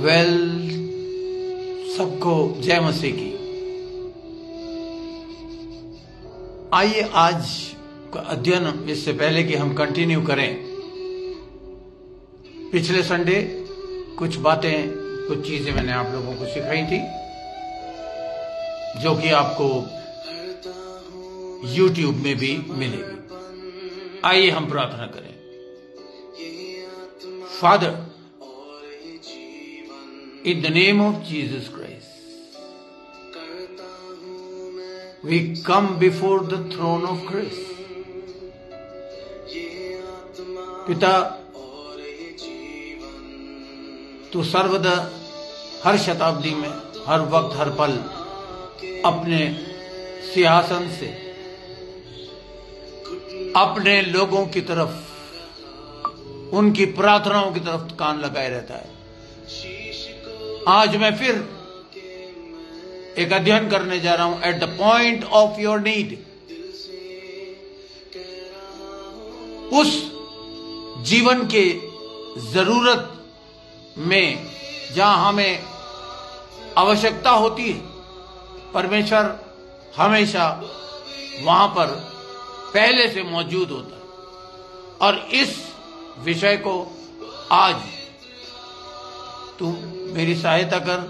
Well, सबको जय मसीह की। आइए आज का अध्ययन, इससे पहले कि हम कंटिन्यू करें, पिछले संडे कुछ बातें, कुछ चीजें मैंने आप लोगों को सिखाई थी जो कि आपको YouTube में भी मिलेगी। आइए हम प्रार्थना करें। Father, in the name of Jesus Christ, we come before the throne of grace. पिता, तू सर्वदा, हर शताब्दी में, हर वक्त, हर पल अपने सिंहासन से अपने लोगों की तरफ, उनकी प्रार्थनाओं की तरफ कान लगाए रहता है। आज मैं फिर एक अध्ययन करने जा रहा हूं, at the point of your need. उस जीवन के जरूरत में जहां हमें आवश्यकता होती है, परमेश्वर हमेशा वहां पर पहले से मौजूद होता है। और इस विषय को आज तू मेरी सहायता कर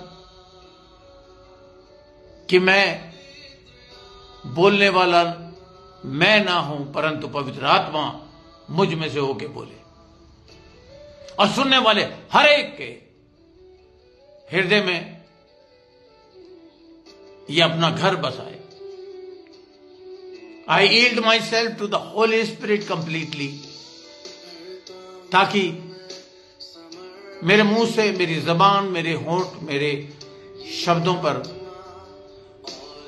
कि मैं बोलने वाला मैं ना हूं, परंतु पवित्र आत्मा मुझ में से होके बोले और सुनने वाले हर एक के हृदय में ये अपना घर बसाए। I yield myself to the holy spirit completely, ताकि मेरे मुंह से, मेरी जबान, मेरे होंठ, मेरे शब्दों पर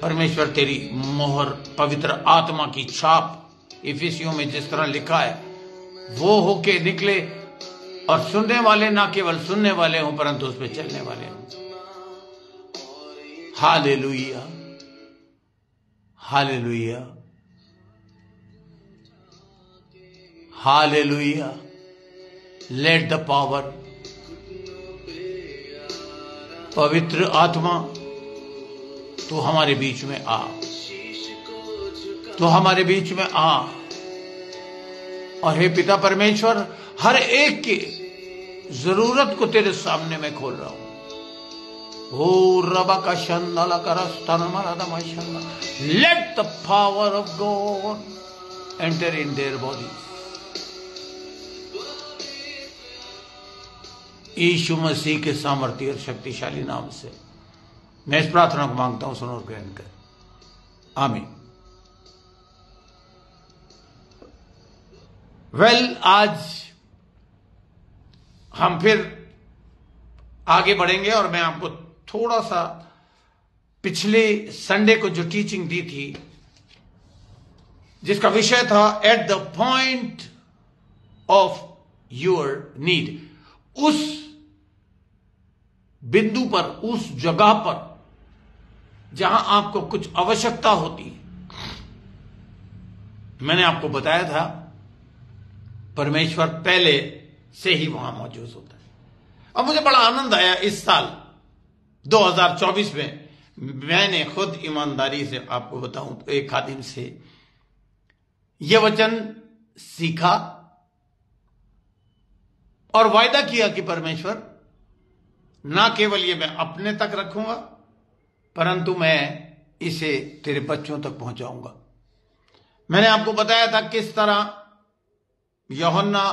परमेश्वर तेरी मोहर, पवित्र आत्मा की छाप, इफिसियों में जिस तरह लिखा है, वो होके निकले और सुनने वाले ना केवल सुनने वाले हों, परंतु उस पर चलने वाले हों। Hallelujah, hallelujah, hallelujah. Late the power, पवित्र आत्मा, तू हमारे बीच में आ, तू हमारे बीच में आ। और हे पिता परमेश्वर, हर एक की जरूरत को तेरे सामने मैं खोल रहा हूं। ओ रबा का शंदला let the power of God enter in their bodies. यीशु मसीह के सामर्थ्य और शक्तिशाली नाम से मैं इस प्रार्थना को मांगता हूं, सुनो और ग्रहण कर। आमीन। वेल, आज हम फिर आगे बढ़ेंगे और मैं आपको थोड़ा सा पिछले संडे को जो टीचिंग दी थी, जिसका विषय था at the point of your need, उस बिंदु पर, उस जगह पर जहां आपको कुछ आवश्यकता होती है, मैंने आपको बताया था परमेश्वर पहले से ही वहां मौजूद होता है। अब मुझे बड़ा आनंद आया इस साल 2024 में, मैंने खुद ईमानदारी से आपको बताऊं तो एक खादिम से यह वचन सीखा और वायदा किया कि परमेश्वर, ना केवल ये मैं अपने तक रखूंगा, परंतु मैं इसे तेरे बच्चों तक पहुंचाऊंगा। मैंने आपको बताया था किस तरह यूहन्ना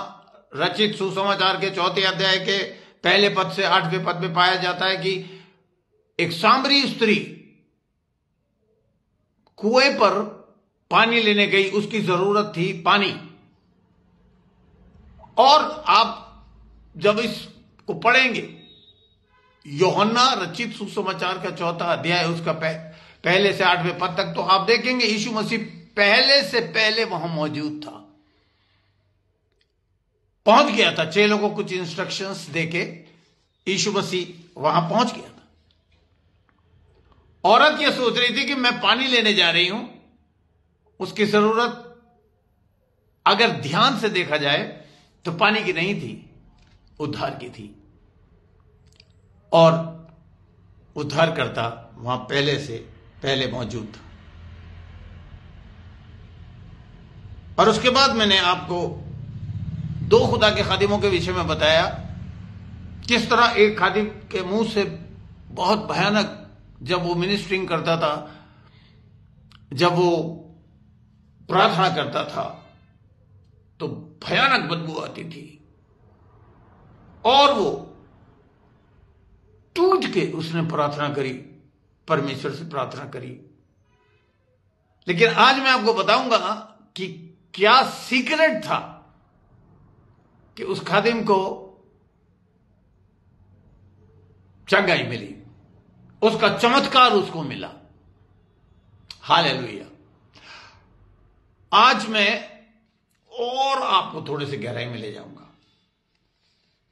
रचित सुसमाचार के 4 अध्याय के पहले पद से 8वें पद में पाया जाता है कि एक सामरी स्त्री कुएं पर पानी लेने गई, उसकी जरूरत थी पानी। और आप जब इसको पढ़ेंगे, यूहन्ना रचित सुसमाचार का 4 अध्याय, उसका पहले से 8वें पद तक, तो आप देखेंगे यीशु मसीह पहले से पहले वहां मौजूद था, पहुंच गया था। चेलों को कुछ इंस्ट्रक्शंस देके यीशु मसीह वहां पहुंच गया था। औरत यह सोच रही थी कि मैं पानी लेने जा रही हूं, उसकी जरूरत अगर ध्यान से देखा जाए तो पानी की नहीं थी, उद्धार की थी। और उद्धारकर्ता वहां पहले मौजूद था। और उसके बाद मैंने आपको 2 खुदा के खादिमों के विषय में बताया, किस तरह एक खादिम के मुंह से बहुत भयानक, जब वो मिनिस्ट्रिंग करता था, जब वो प्रार्थना करता था तो भयानक बदबू आती थी, और वो टूट के उसने प्रार्थना करी, परमेश्वर से प्रार्थना करी। लेकिन आज मैं आपको बताऊंगा कि क्या सीक्रेट था कि उस खादिम को चंगाई मिली, उसका चमत्कार उसको मिला। हालेलुया। आज मैं और आपको थोड़े से गहराई में ले जाऊंगा।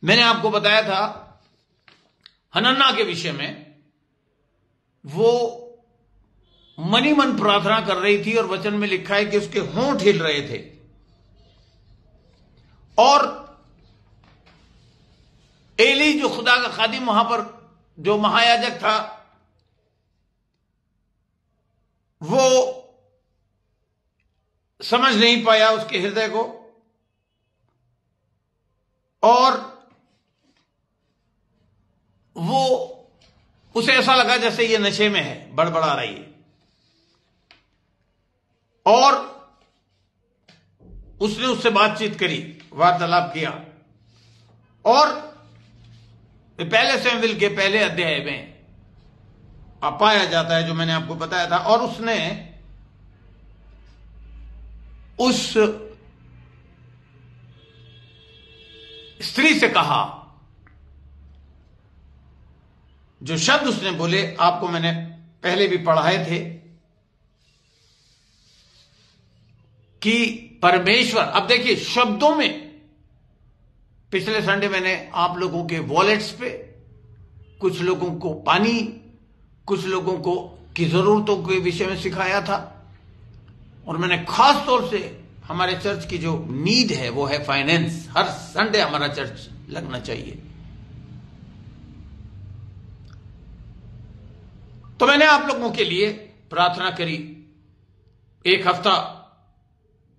मैंने आपको बताया था हनन्ना के विषय में, वो मनी मन प्रार्थना कर रही थी, और वचन में लिखा है कि उसके होंठ हिल रहे थे, और एली जो खुदा का खादिम वहां पर जो महायाजक था, वो समझ नहीं पाया उसके हृदय को, और वो उसे ऐसा लगा जैसे ये नशे में है, बड़बड़ा रही है, और उसने उससे बातचीत करी, वार्तालाप किया। और पहले शमूएल के पहले अध्याय में पाया जाता है, जो मैंने आपको बताया था। और उसने उस स्त्री से कहा, जो शब्द उसने बोले आपको मैंने पहले भी पढ़ाए थे, कि परमेश्वर, अब देखिए शब्दों में, पिछले संडे मैंने आप लोगों के वॉलेट्स पे, कुछ लोगों को पानी, कुछ लोगों को की जरूरतों के विषय में सिखाया था, और मैंने खास तौर से हमारे चर्च की जो नीड है वो है फाइनेंस। हर संडे हमारा चर्च लगना चाहिए। तो मैंने आप लोगों के लिए प्रार्थना करी। एक हफ्ता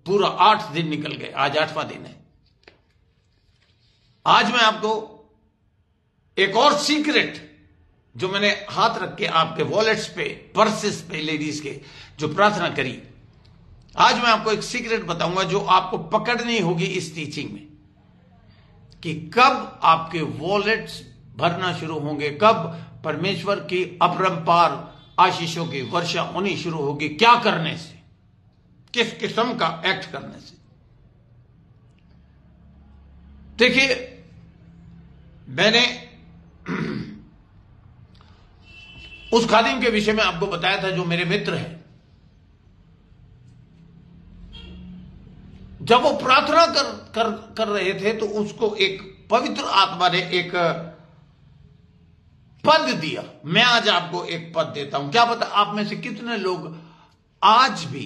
पूरा 8 दिन निकल गए, आज 8वां दिन है। आज मैं आपको एक और सीक्रेट, जो मैंने हाथ रख के आपके वॉलेट्स पे, पर्सेस पे, लेडीज के जो प्रार्थना करी, आज मैं आपको एक सीक्रेट बताऊंगा जो आपको पकड़नी होगी इस टीचिंग में, कि कब आपके वॉलेट्स भरना शुरू होंगे, कब परमेश्वर की अपरंपार आशीषों की वर्षा होनी शुरू होगी, क्या करने से, किस किस्म का एक्ट करने से। देखिए, मैंने उस खादिम के विषय में आपको बताया था जो मेरे मित्र हैं। जब वो प्रार्थना कर रहे थे तो उसको एक पवित्र आत्मा ने एक पद दिया। मैं आज आपको एक पद देता हूं। क्या पता आप में से कितने लोग आज भी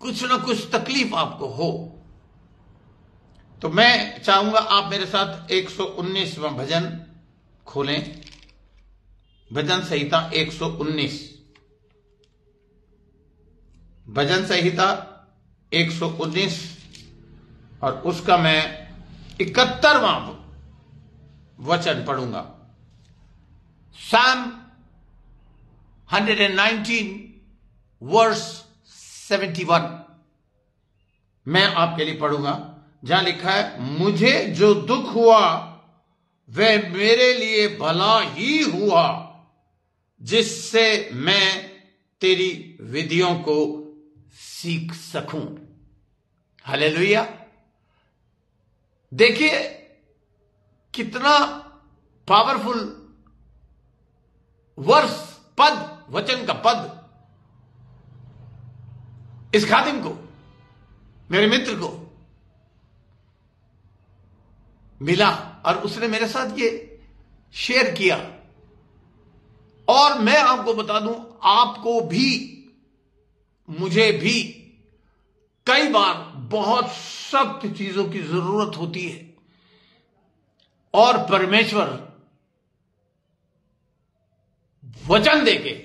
कुछ ना कुछ तकलीफ आपको हो। तो मैं चाहूंगा आप मेरे साथ 119वां भजन खोलें, भजन संहिता 119, भजन संहिता 119, और उसका मैं 71वां वचन पढ़ूंगा। Psalm 119 वर्स 71 मैं आपके लिए पढ़ूंगा, जहां लिखा है, मुझे जो दुख हुआ वह मेरे लिए भला ही हुआ, जिससे मैं तेरी विधियों को सीख सकूं। हालेलुया। देखिए कितना पावरफुल वर्स, पद, वचन का पद इस खादिम को, मेरे मित्र को मिला, और उसने मेरे साथ ये शेयर किया। और मैं आपको बता दूं, आपको भी, मुझे भी कई बार बहुत सख्त चीजों की जरूरत होती है, और परमेश्वर वचन देके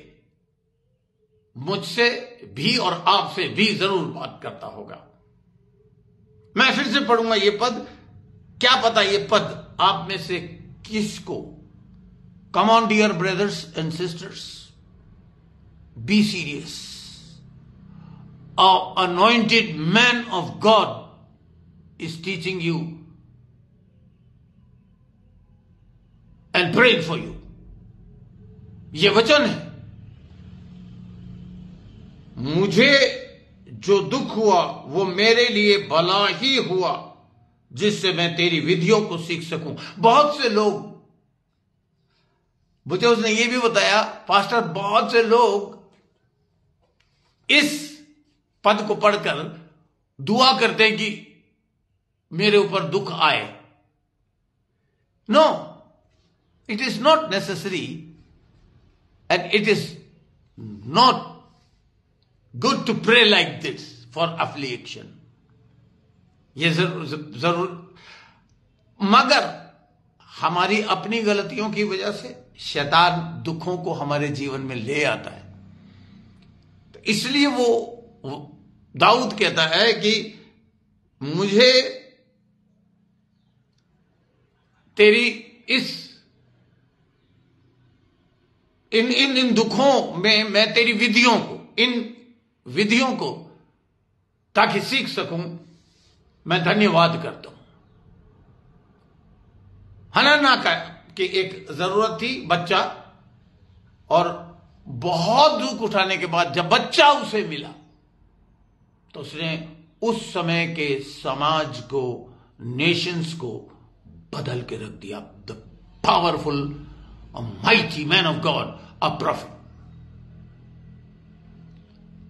मुझसे भी और आपसे भी जरूर बात करता होगा। मैं फिर से पढ़ूंगा ये पद, क्या पता ये पद आप में से किसको। Come on dear brothers and sisters, be serious. An anointed man of God is teaching you and praying for you. ये वचन है। मुझे जो दुख हुआ वो मेरे लिए भला ही हुआ, जिससे मैं तेरी विधियों को सीख सकूं। बहुत से लोग, मुझे उसने ये भी बताया, पास्टर, बहुत से लोग इस पद को पढ़कर दुआ करते हैं कि मेरे ऊपर दुख आए। No, it is not necessary and it is not good to pray like this for affliction. ये जरूर, मगर हमारी अपनी गलतियों की वजह से शैतान दुखों को हमारे जीवन में ले आता है। तो इसलिए वो दाऊद कहता है कि मुझे तेरी इन दुखों में मैं तेरी विधियों को, इन विधियों को ताकि सीख सकूं, मैं धन्यवाद करता हूं। हनन्याह की एक जरूरत थी, बच्चा, और बहुत दुख उठाने के बाद जब बच्चा उसे मिला तो उसने उस समय के समाज को, नेशंस को बदल के रख दिया। The powerful mighty man of God, a profit.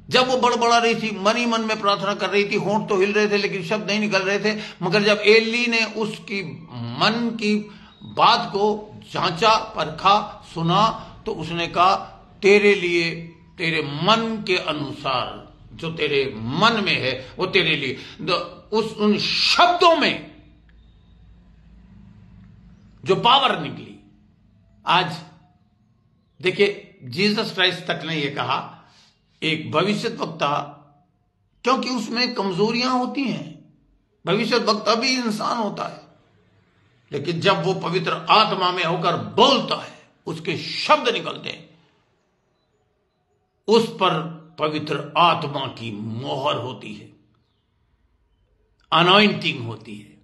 जब वो बड़बड़ा रही थी, मन ही मन में प्रार्थना कर रही थी, होंठ तो हिल रहे थे लेकिन शब्द नहीं निकल रहे थे, मगर जब एली ने उसकी मन की बात को जांचा, परखा, सुना, तो उसने कहा तेरे लिए, तेरे मन के अनुसार जो तेरे मन में है वो तेरे लिए। उन शब्दों में जो पावर निकली। आज देखिए, जीसस क्राइस्ट तक ने यह कहा, एक भविष्यद्वक्ता, क्योंकि उसमें कमजोरियां होती हैं, भविष्यद्वक्ता भी इंसान होता है, लेकिन जब वो पवित्र आत्मा में होकर बोलता है, उसके शब्द निकलते हैं, उस पर पवित्र आत्मा की मोहर होती है, अनॉइंटिंग होती है,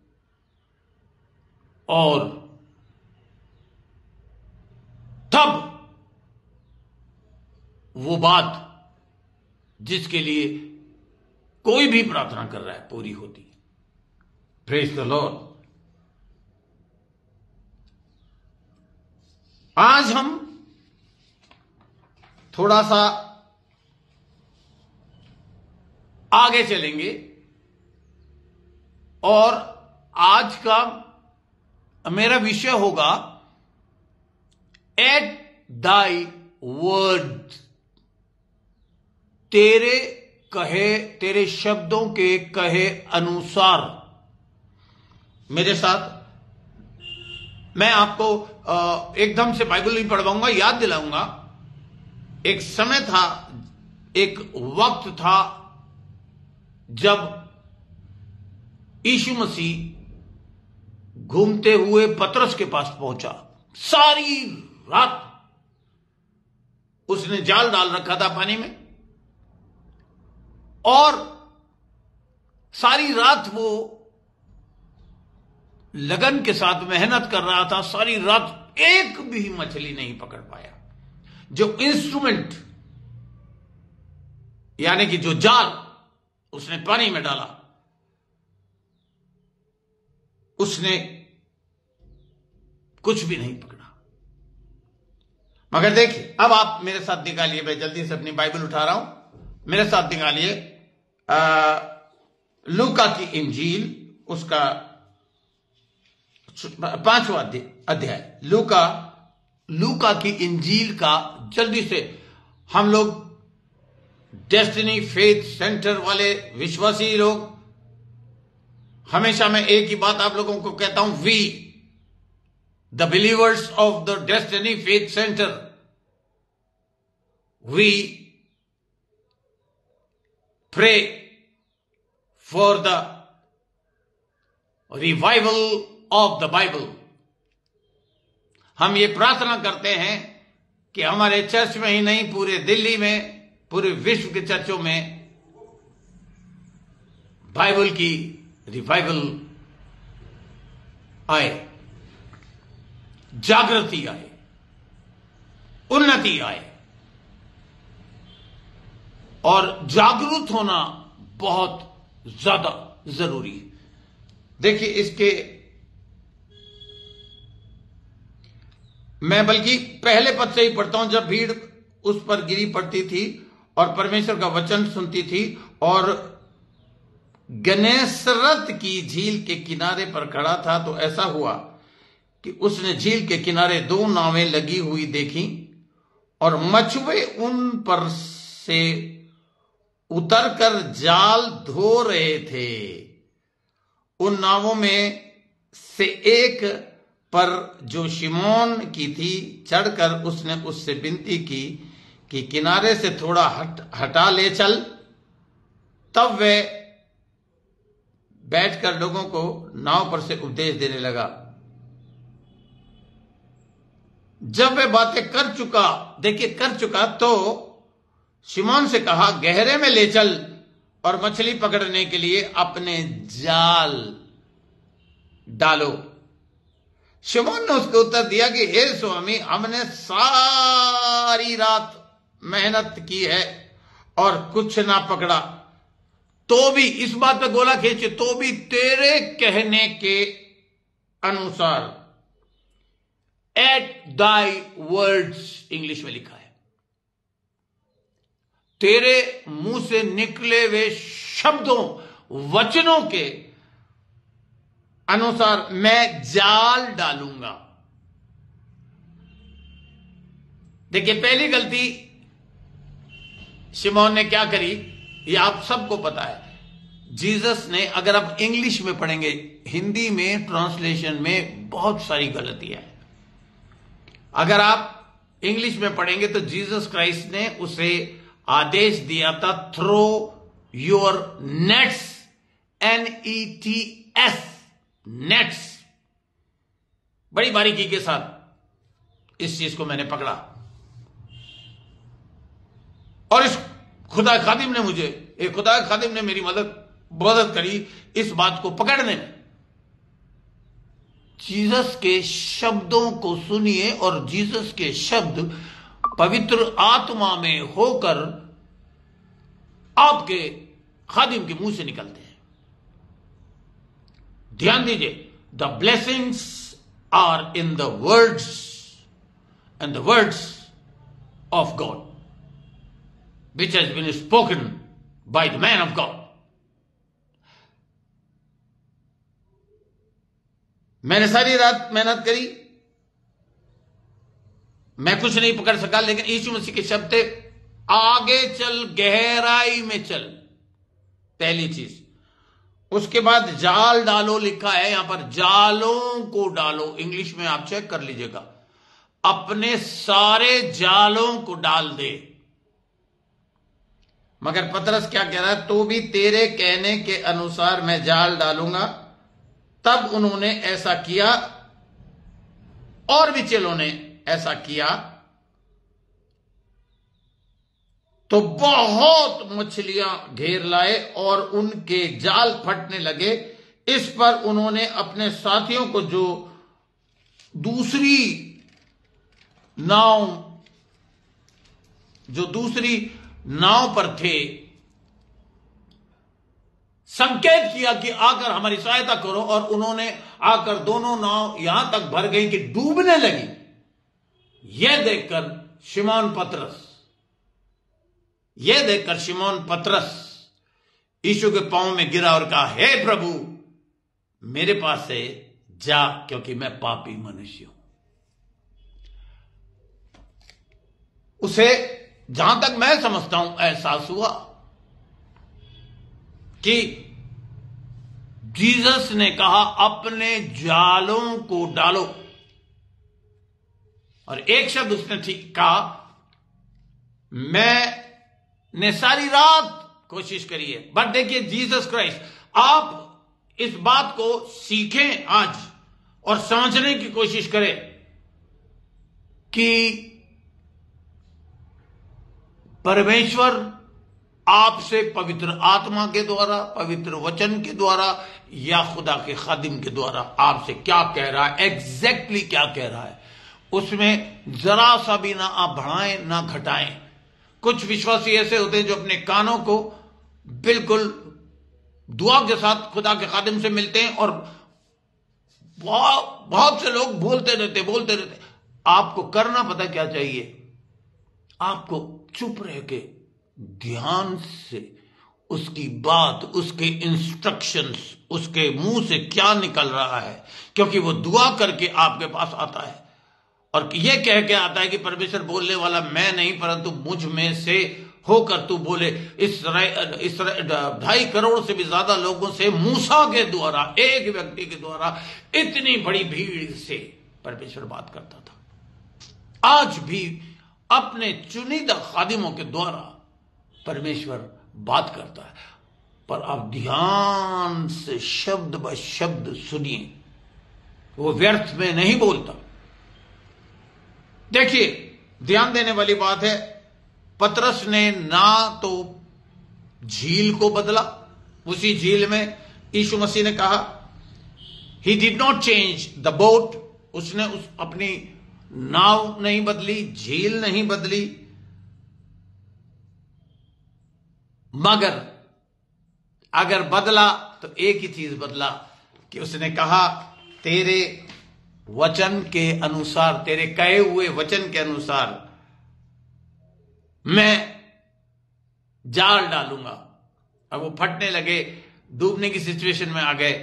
और तब वो बात जिसके लिए कोई भी प्रार्थना कर रहा है पूरी होती है। Praise the Lord. आज हम थोड़ा सा आगे चलेंगे और आज का मेरा विषय होगा एट दाई वर्ड। तेरे कहे, तेरे शब्दों के कहे अनुसार। मेरे साथ मैं आपको एकदम से बाइबल नहीं पढ़वाऊंगा, याद दिलाऊंगा। एक समय था, एक वक्त था जब यीशु मसीह घूमते हुए पतरस के पास पहुंचा। सारी रात उसने जाल डाल रखा था पानी में, और सारी रात वो लगन के साथ मेहनत कर रहा था। सारी रात एक भी मछली नहीं पकड़ पाया। जो इंस्ट्रूमेंट, यानी कि जो जाल उसने पानी में डाला, उसने कुछ भी नहीं पकड़ा। मगर देखिए, अब आप मेरे साथ निकालिए, मैं जल्दी से अपनी बाइबल उठा रहा हूं, मेरे साथ निकालिए लूका की इंजील, उसका 5वां अध्याय। लूका की इंजील का, जल्दी से। हम लोग डेस्टिनी फेथ सेंटर वाले विश्वासी लोग, हमेशा मैं एक ही बात आप लोगों को कहता हूं, we the believers of the Destiny Faith Centre, we pray for the revival of the Bible. हम ये प्रार्थना करते हैं कि हमारे चर्च में ही नहीं, पूरे दिल्ली में, पूरे विश्व के चर्चों में बाइबल की रिवाइवल आए, जागृति आए, उन्नति आए। और जागरूक होना बहुत ज्यादा जरूरी है। देखिए, इसके मैं बल्कि पहले पद से ही पढ़ता हूं। जब भीड़ उस पर गिरी पड़ती थी और परमेश्वर का वचन सुनती थी, और गनेसरत की झील के किनारे पर खड़ा था, तो ऐसा हुआ कि उसने झील के किनारे 2 नावें लगी हुई देखी, और मछुए उन पर से उतरकर जाल धो रहे थे। उन नावों में से एक पर, जो शिमोन की थी, चढ़कर उसने उससे विनती की कि किनारे से थोड़ा हटा ले चल। तब वह बैठकर लोगों को नाव पर से उपदेश देने लगा। जब वह बातें कर चुका, तो शिमोन से कहा, गहरे में ले चल और मछली पकड़ने के लिए अपने जाल डालो। शिमोन ने उसको उत्तर दिया कि हे स्वामी, हमने सारी रात मेहनत की है और कुछ ना पकड़ा, तो भी इस बात पे गोला खींचे, तो भी तेरे कहने के अनुसार, एट दाई वर्ड्स इंग्लिश में लिखा है, तेरे मुंह से निकले हुए शब्दों, वचनों के अनुसार मैं जाल डालूंगा। देखिए, पहली गलती शिमोन ने क्या करी, ये आप सबको पता है। जीसस ने, अगर आप इंग्लिश में पढ़ेंगे, हिंदी में ट्रांसलेशन में बहुत सारी गलतियां हैं। अगर आप इंग्लिश में पढ़ेंगे तो जीसस क्राइस्ट ने उसे आदेश दिया था, throw your nets, NETS, nets. बड़ी बारीकी के साथ इस चीज को मैंने पकड़ा, और इस खुदा खादिम ने मेरी मदद करी इस बात को पकड़ने में। जीसस के शब्दों को सुनिए, और जीसस के शब्द पवित्र आत्मा में होकर आपके खादिम के मुंह से निकलते हैं। ध्यान दीजिए, the blessings are in the words and the words of God which has been spoken by the man of God. मैंने सारी रात मेहनत करी, मैं कुछ नहीं पकड़ सका, लेकिन यीशु मसीह के शब्द थे, आगे चल, गहराई में चल, पहली चीज। उसके बाद जाल डालो लिखा है, यहां पर जालों को डालो। इंग्लिश में आप चेक कर लीजिएगा, अपने सारे जालों को डाल दे। मगर पतरस क्या कह रहा है, तो भी तेरे कहने के अनुसार मैं जाल डालूंगा। तब उन्होंने ऐसा किया, और भी चेलों ने ऐसा किया, तो बहुत मछलियां घेर लाए और उनके जाल फटने लगे। इस पर उन्होंने अपने साथियों को, जो दूसरी नाव पर थे, संकेत किया कि आकर हमारी सहायता करो, और उन्होंने आकर दोनों नाव यहां तक भर गई कि डूबने लगी। यह देखकर शिमोन पतरस यीशु के पांव में गिरा और कहा, हे प्रभु, मेरे पास से जा, क्योंकि मैं पापी मनुष्य हूं। उसे, जहां तक मैं समझता हूं, एहसास हुआ कि जीसस ने कहा, अपने जालों को डालो, और एक शब्द उसने ठीक कहा, मैंने सारी रात कोशिश करी है। बट देखिए जीसस क्राइस्ट, आप इस बात को सीखें आज और समझने की कोशिश करें कि परमेश्वर आपसे पवित्र आत्मा के द्वारा, पवित्र वचन के द्वारा या खुदा के खादिम के द्वारा आपसे क्या कह रहा है, एग्जैक्टली क्या कह रहा है, उसमें जरा सा भी ना आप बढ़ाएं ना घटाएं। कुछ विश्वासी ऐसे होते हैं जो अपने कानों को बिल्कुल दुआ के साथ खुदा के खादिम से मिलते हैं और बहुत से लोग बोलते रहते। आपको करना पता क्या चाहिए? आपको चुप रह के ध्यान से उसकी बात, उसके इंस्ट्रक्शंस, उसके मुंह से क्या निकल रहा है, क्योंकि वो दुआ करके आपके पास आता है और ये कह के आता है कि परमेश्वर बोलने वाला मैं नहीं परंतु मुझ में से होकर तू बोले। इस 2.5 करोड़ से भी ज्यादा लोगों से मूसा के द्वारा, एक व्यक्ति के द्वारा, इतनी बड़ी भीड़ से परमेश्वर बात करता था। आज भी अपने चुनिंदा खादिमों के द्वारा परमेश्वर बात करता है, पर आप ध्यान से शब्द ब शब्द सुनिए, वो व्यर्थ में नहीं बोलता। देखिए, ध्यान देने वाली बात है, पतरस ने ना तो झील को बदला, उसी झील में यीशु मसीह ने कहा he did not change the boat, उसने अपनी नाव नहीं बदली, झील नहीं बदली, मगर अगर बदला तो एक ही चीज बदला कि उसने कहा तेरे वचन के अनुसार, तेरे कहे हुए वचन के अनुसार मैं जाल डालूंगा। अब वो फटने लगे, डूबने की सिचुएशन में आ गए।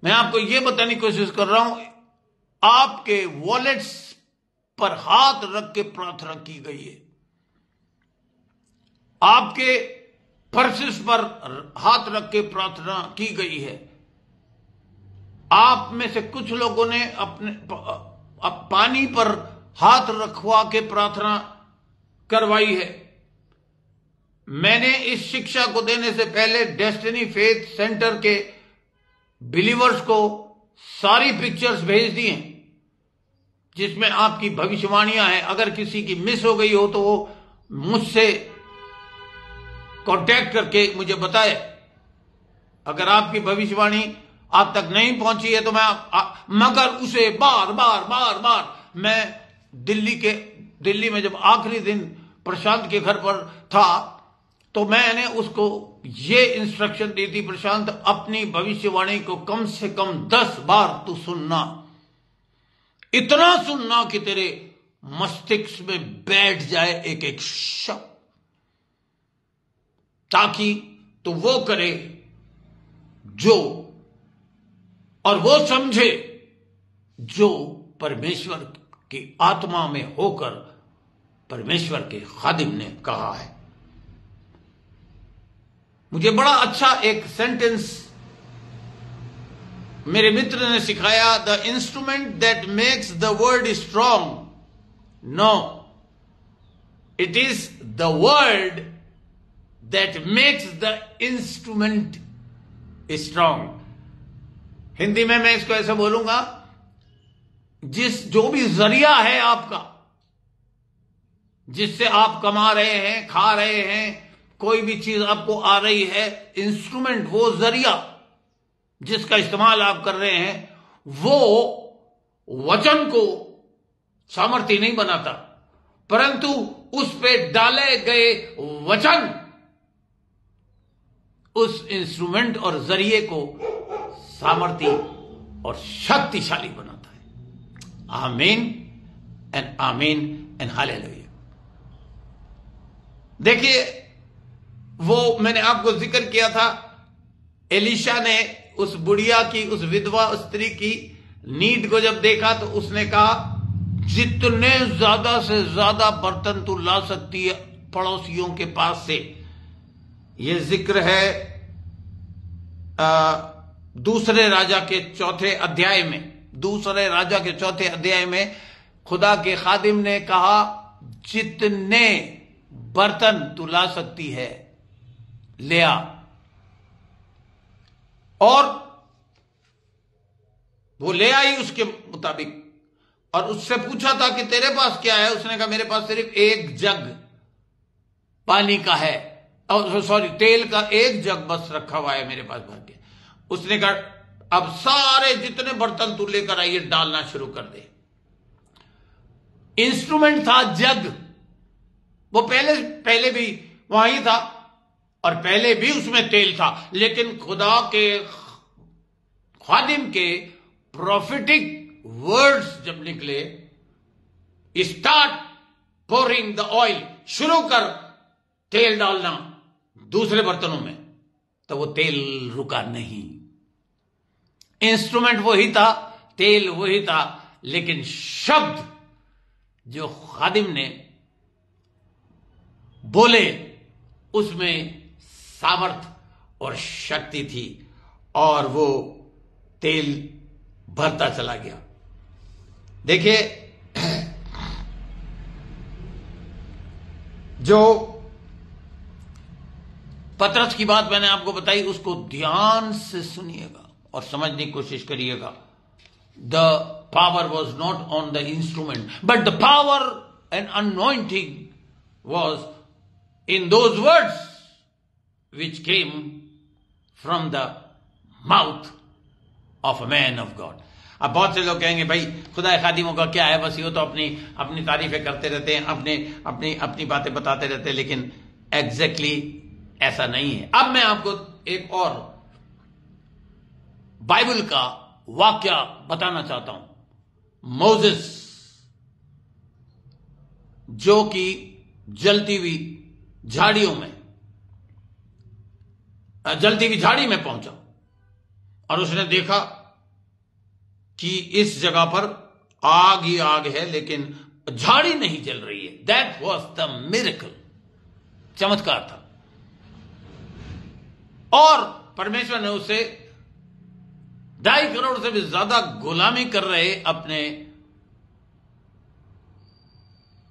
मैं आपको यह बताने की कोशिश कर रहा हूं, आपके वॉलेट्स पर हाथ रख के प्रार्थना की गई है, आपके पर्सेस पर हाथ रख के प्रार्थना की गई है। आप में से कुछ लोगों ने अपने पानी पर हाथ रखवा के प्रार्थना करवाई है। मैंने इस शिक्षा को देने से पहले डेस्टिनी फेथ सेंटर के बिलीवर्स को सारी पिक्चर्स भेज दी हैं जिसमें आपकी भविष्यवाणियां हैं। अगर किसी की मिस हो गई हो तो वो मुझसे कांटेक्ट करके मुझे बताए। अगर आपकी भविष्यवाणी आप तक नहीं पहुंची है तो मगर उसे बार बार मैं दिल्ली में जब आखिरी दिन प्रशांत के घर पर था तो मैंने उसको ये इंस्ट्रक्शन दी थी, प्रशांत अपनी भविष्यवाणी को कम से कम 10 बार तू सुनना, इतना सुनना कि तेरे मस्तिष्क में बैठ जाए एक एक शब्द, ताकि तो वो करे जो और वो समझे जो परमेश्वर की आत्मा में होकर परमेश्वर के खादिम ने कहा है। मुझे बड़ा अच्छा एक सेंटेंस मेरे मित्र ने सिखाया, the instrument that makes the word strong, no it is the word that makes the instrument strong. Hindi में मैं इसको ऐसे बोलूंगा, जो भी जरिया है आपका, जिससे आप कमा रहे हैं, खा रहे हैं, कोई भी चीज आपको आ रही है, इंस्ट्रूमेंट, वो जरिया जिसका इस्तेमाल आप कर रहे हैं, वो वचन को सामर्थ्य नहीं बनाता, परंतु उस पे डाले गए वचन उस इंस्ट्रूमेंट और जरिए को सामर्थ्य और शक्तिशाली बनाता है। आमीन एंड हालेलुया। देखिए, वो मैंने आपको जिक्र किया था, एलिशा ने उस बुढ़िया की, उस विधवा स्त्री की नीड को जब देखा तो उसने कहा जितने ज्यादा से ज्यादा बर्तन तू ला सकती है पड़ोसियों के पास से। यह जिक्र है दूसरे राजा के चौथे अध्याय में। खुदा के खादिम ने कहा जितने बर्तन तू ला सकती है ले आ। और वो ले आई उसके मुताबिक, और उससे पूछा था कि तेरे पास क्या है। उसने कहा मेरे पास सिर्फ एक जग पानी का है, और सॉरी तेल का एक जग बस रखा हुआ है मेरे पास भर के। उसने कहा अब सारे जितने बर्तन तू लेकर आई डालना शुरू कर दे। इंस्ट्रूमेंट था जग, वो पहले भी वहीं था और पहले भी उसमें तेल था, लेकिन खुदा के खादिम के प्रोफेटिक वर्ड्स जब निकले, स्टार्ट पोरिंग द ऑयल, शुरू कर तेल डालना दूसरे बर्तनों में, तो वो तेल रुका नहीं। इंस्ट्रूमेंट वही था, तेल वही था, लेकिन शब्द जो खादिम ने बोले उसमें सामर्थ और शक्ति थी, और वो तेल भरता चला गया। देखिए, जो पतरस की बात मैंने आपको बताई उसको ध्यान से सुनिएगा और समझने की कोशिश करिएगा। The power was not on the instrument, but the power and anointing was in those words which came from the mouth of a man of God. अब बहुत से लोग कहेंगे भाई खुदा खादिमों का क्या है, बस ये तो अपनी तारीफें करते रहते हैं, अपनी बातें बताते रहते हैं, लेकिन एग्जैक्टली ऐसा नहीं है। अब मैं आपको एक और बाइबल का वाक्य बताना चाहता हूं। मोसेस जो कि जलती हुई झाड़ी में पहुंचा और उसने देखा कि इस जगह पर आग ही आग है, लेकिन झाड़ी नहीं जल रही है। दैट वॉज द मिरेकल, चमत्कार था। और परमेश्वर ने उसे 2.5 करोड़ से भी ज्यादा गुलामी कर रहे अपने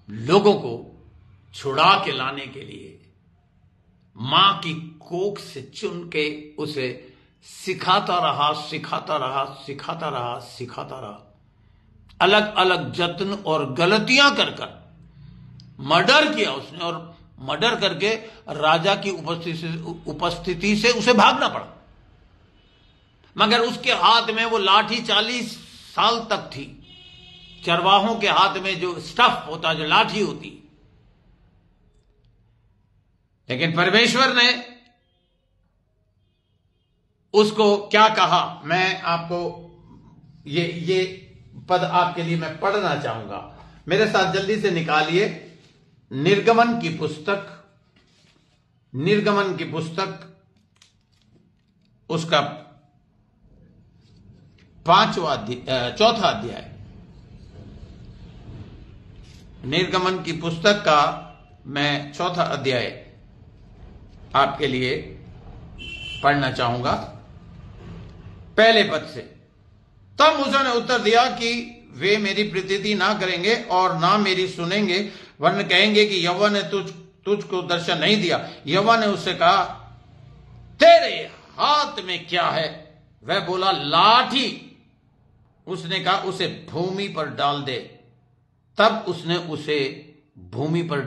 लोगों को छुड़ा के लाने के लिए मां की कोख से चुन के उसे सिखाता रहा, अलग अलग जत्न और गलतियां कर मर्डर किया उसने, और मर्डर करके राजा की उपस्थिति से उसे भागना पड़ा। मगर उसके हाथ में वो लाठी 40 साल तक थी। चरवाहों के हाथ में जो स्टफ होता, जो लाठी होती, लेकिन परमेश्वर ने उसको क्या कहा, मैं आपको ये पद आपके लिए मैं पढ़ना चाहूंगा। मेरे साथ जल्दी से निकालिए निर्गमन की पुस्तक उसका 4था अध्याय। निर्गमन की पुस्तक का मैं 4था अध्याय आपके लिए पढ़ना चाहूंगा, पहले पद से। तब मूसा ने उत्तर दिया कि वे मेरी प्रीति ना करेंगे और ना मेरी सुनेंगे, वरन कहेंगे कि यहोवा ने तुझको दर्शन नहीं दिया। यहोवा ने उससे कहा तेरे हाथ में क्या है? वह बोला लाठी। उसने कहा उसे भूमि पर डाल दे। तब उसने उसे भूमि पर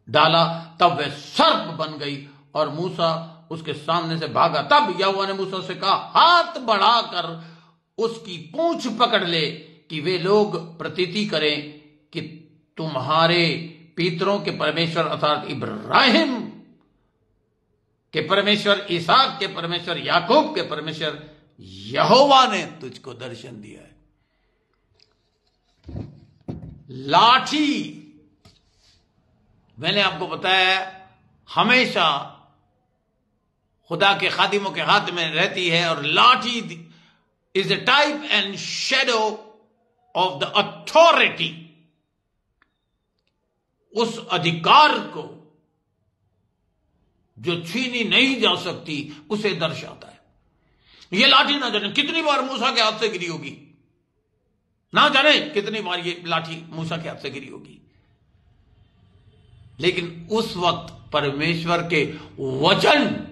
डाला, तब वह सर्प बन गई और मूसा उसके सामने से भागा। तब यहोवा ने मूसा से कहा हाथ बढ़ाकर उसकी पूंछ पकड़ ले कि वे लोग प्रतीति करें कि तुम्हारे पितरों के परमेश्वर अर्थात इब्राहिम के परमेश्वर, इसहाक के परमेश्वर, याकूब के परमेश्वर यहोवा ने तुझको दर्शन दिया है। लाठी, मैंने आपको बताया हमेशा खुदा के खादिमों के हाथ में रहती है, और लाठी is a type and shadow of the authority, उस अधिकार को जो छीनी नहीं जा सकती उसे दर्शाता है। यह लाठी ना जाने कितनी बार मूसा के हाथ से गिरी होगी, ना जाने कितनी बार ये लाठी मूसा के हाथ से गिरी होगी, लेकिन उस वक्त परमेश्वर के वचन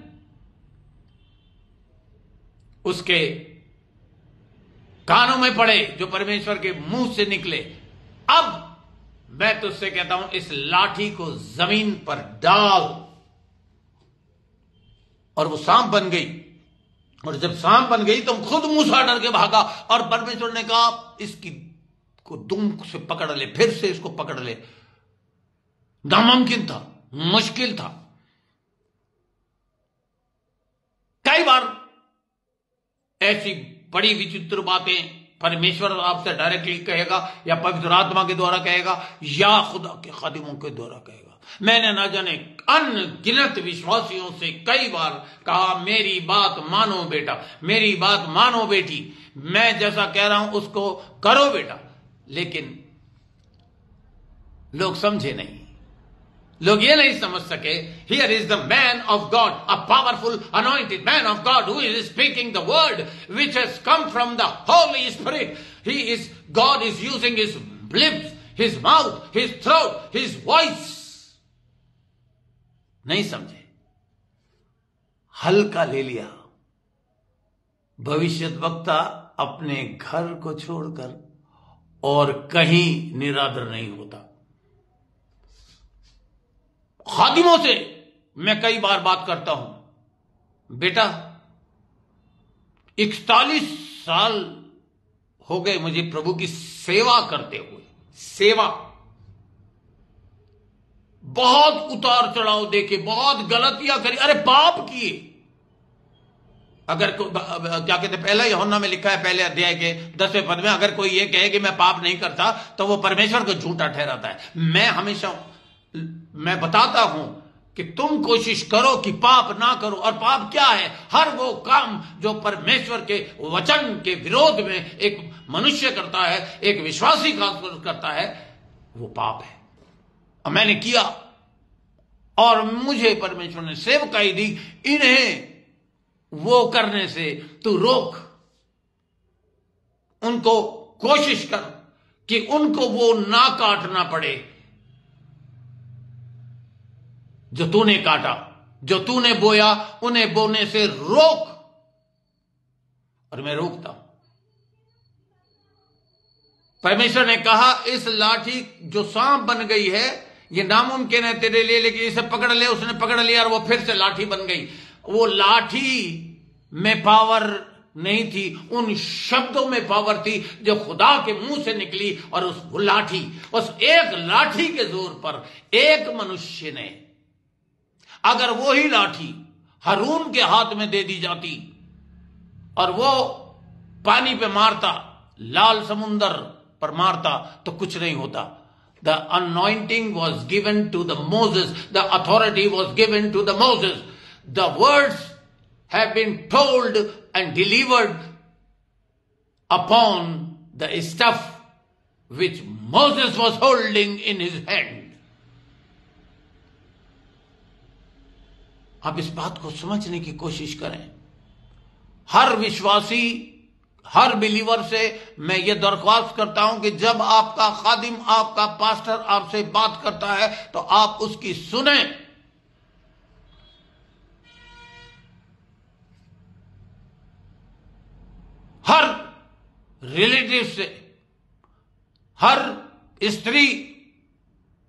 उसके कानों में पड़े, जो परमेश्वर के मुंह से निकले। अब मैं तुझसे कहता हूं, इस लाठी को जमीन पर डाल। और वो सांप बन गई। और जब सांप बन गई तो खुद मूसा डर के भागा, और परमेश्वर ने कहा इसकी को दुम से पकड़ ले, फिर से इसको पकड़ ले। नामुमकिन था, मुश्किल था। कई बार ऐसी बड़ी विचित्र बातें परमेश्वर आपसे डायरेक्टली कहेगा, या पवित्र आत्मा के द्वारा कहेगा, या खुदा के खादिमों के द्वारा कहेगा। मैंने ना जाने अनगिनत विश्वासियों से कई बार कहा, मेरी बात मानो बेटा, मेरी बात मानो बेटी, मैं जैसा कह रहा हूं उसको करो बेटा। लेकिन लोग समझे नहीं, लोग ये नहीं समझ सके, here is the man of God, a powerful anointed man of God who is speaking the word which has come from the holy spirit. He is, God is using his lips, his mouth, his throat, his voice. नहीं समझे, हल्का ले लिया। भविष्यद्वक्ता अपने घर को छोड़कर और कहीं निरादर नहीं होता। खादिमों से मैं कई बार बात करता हूं, बेटा 41 साल हो गए मुझे प्रभु की सेवा करते हुए। सेवा, बहुत उतार चढ़ाव देखे, बहुत गलतियां करी, अरे पाप किए। अगर क्या कहते, पहला यूहन्ना में लिखा है, पहले अध्याय के 10वें पद में, अगर कोई ये कहे कि मैं पाप नहीं करता तो वो परमेश्वर को झूठा ठहराता है। मैं बताता हूं कि तुम कोशिश करो कि पाप ना करो। और पाप क्या है? हर वो काम जो परमेश्वर के वचन के विरोध में एक मनुष्य करता है, एक विश्वासी खासकर करता है, वो पाप है। और मैंने किया, और मुझे परमेश्वर ने सेवकाई दी, इन्हें वो करने से तू रोक, उनको कोशिश कर कि उनको वो ना काटना पड़े जो तूने काटा, जो तूने बोया उन्हें बोने से रोक। और मैं रोकता हूं। परमेश्वर ने कहा, इस लाठी जो सांप बन गई है, ये नामुमकिन है तेरे लिए, लेकिन इसे पकड़ ले। उसने पकड़ लिया और वो फिर से लाठी बन गई। वो लाठी में पावर नहीं थी, उन शब्दों में पावर थी जो खुदा के मुंह से निकली। और उस लाठी, उस एक लाठी के जोर पर एक मनुष्य ने, अगर वो ही लाठी हारून के हाथ में दे दी जाती और वो पानी पे मारता, लाल समुंदर पर मारता, तो कुछ नहीं होता। The anointing was given to the Moses. The authority was given to the Moses. The words have been told and delivered upon the staff which Moses was holding in his hand. आप इस बात को समझने की कोशिश करें। हर विश्वासी, हर believer से मैं ये दरख्वास्त करता हूं कि जब आपका खादिम, आपका पास्टर आपसे बात करता है तो आप उसकी सुने। हर रिलेटिव से, हर स्त्री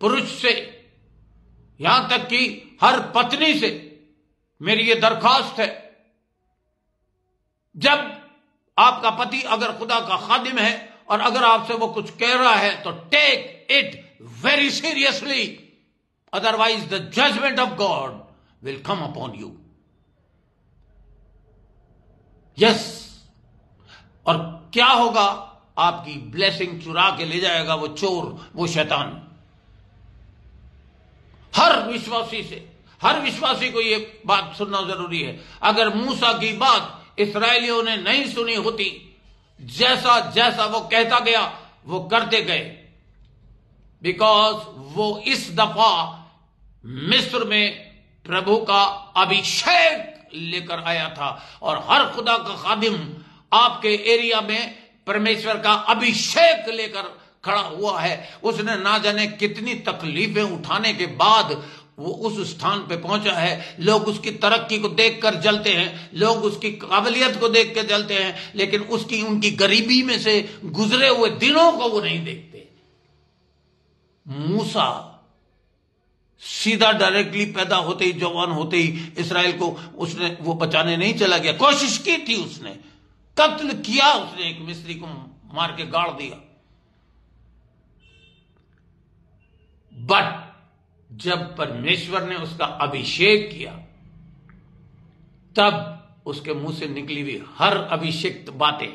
पुरुष से, यहां तक कि हर पत्नी से मेरी ये दरखास्त है, जब आपका पति अगर खुदा का खादिम है और अगर आपसे वो कुछ कह रहा है तो take it very seriously, otherwise the judgement of God will come upon you. Yes, और क्या होगा? आपकी ब्लेसिंग चुरा के ले जाएगा वो चोर, वो शैतान। हर विश्वासी से, हर विश्वासी को ये बात सुनना जरूरी है। अगर मूसा की बात इस्राएलियों ने नहीं सुनी होती, जैसा जैसा वो कहता गया वो करते गए, बिकॉज वो इस दफा मिस्र में प्रभु का अभिषेक लेकर आया था। और हर खुदा का खादिम आपके एरिया में परमेश्वर का अभिषेक लेकर खड़ा हुआ है। उसने ना जाने कितनी तकलीफें उठाने के बाद वो उस स्थान पे पहुंचा है। लोग उसकी तरक्की को देखकर जलते हैं, लोग उसकी काबिलियत को देख कर जलते हैं, लेकिन उसकी उनकी गरीबी में से गुजरे हुए दिनों को वो नहीं देखते। मूसा सीधा डायरेक्टली पैदा होते ही, जवान होते ही इस्राएल को उसने वो बचाने नहीं चला गया। कोशिश की थी उसने, कत्ल किया उसने, एक मिस्री को मार के गाड़ दिया। बट जब परमेश्वर ने उसका अभिषेक किया, तब उसके मुंह से निकली हुई हर अभिषेक बातें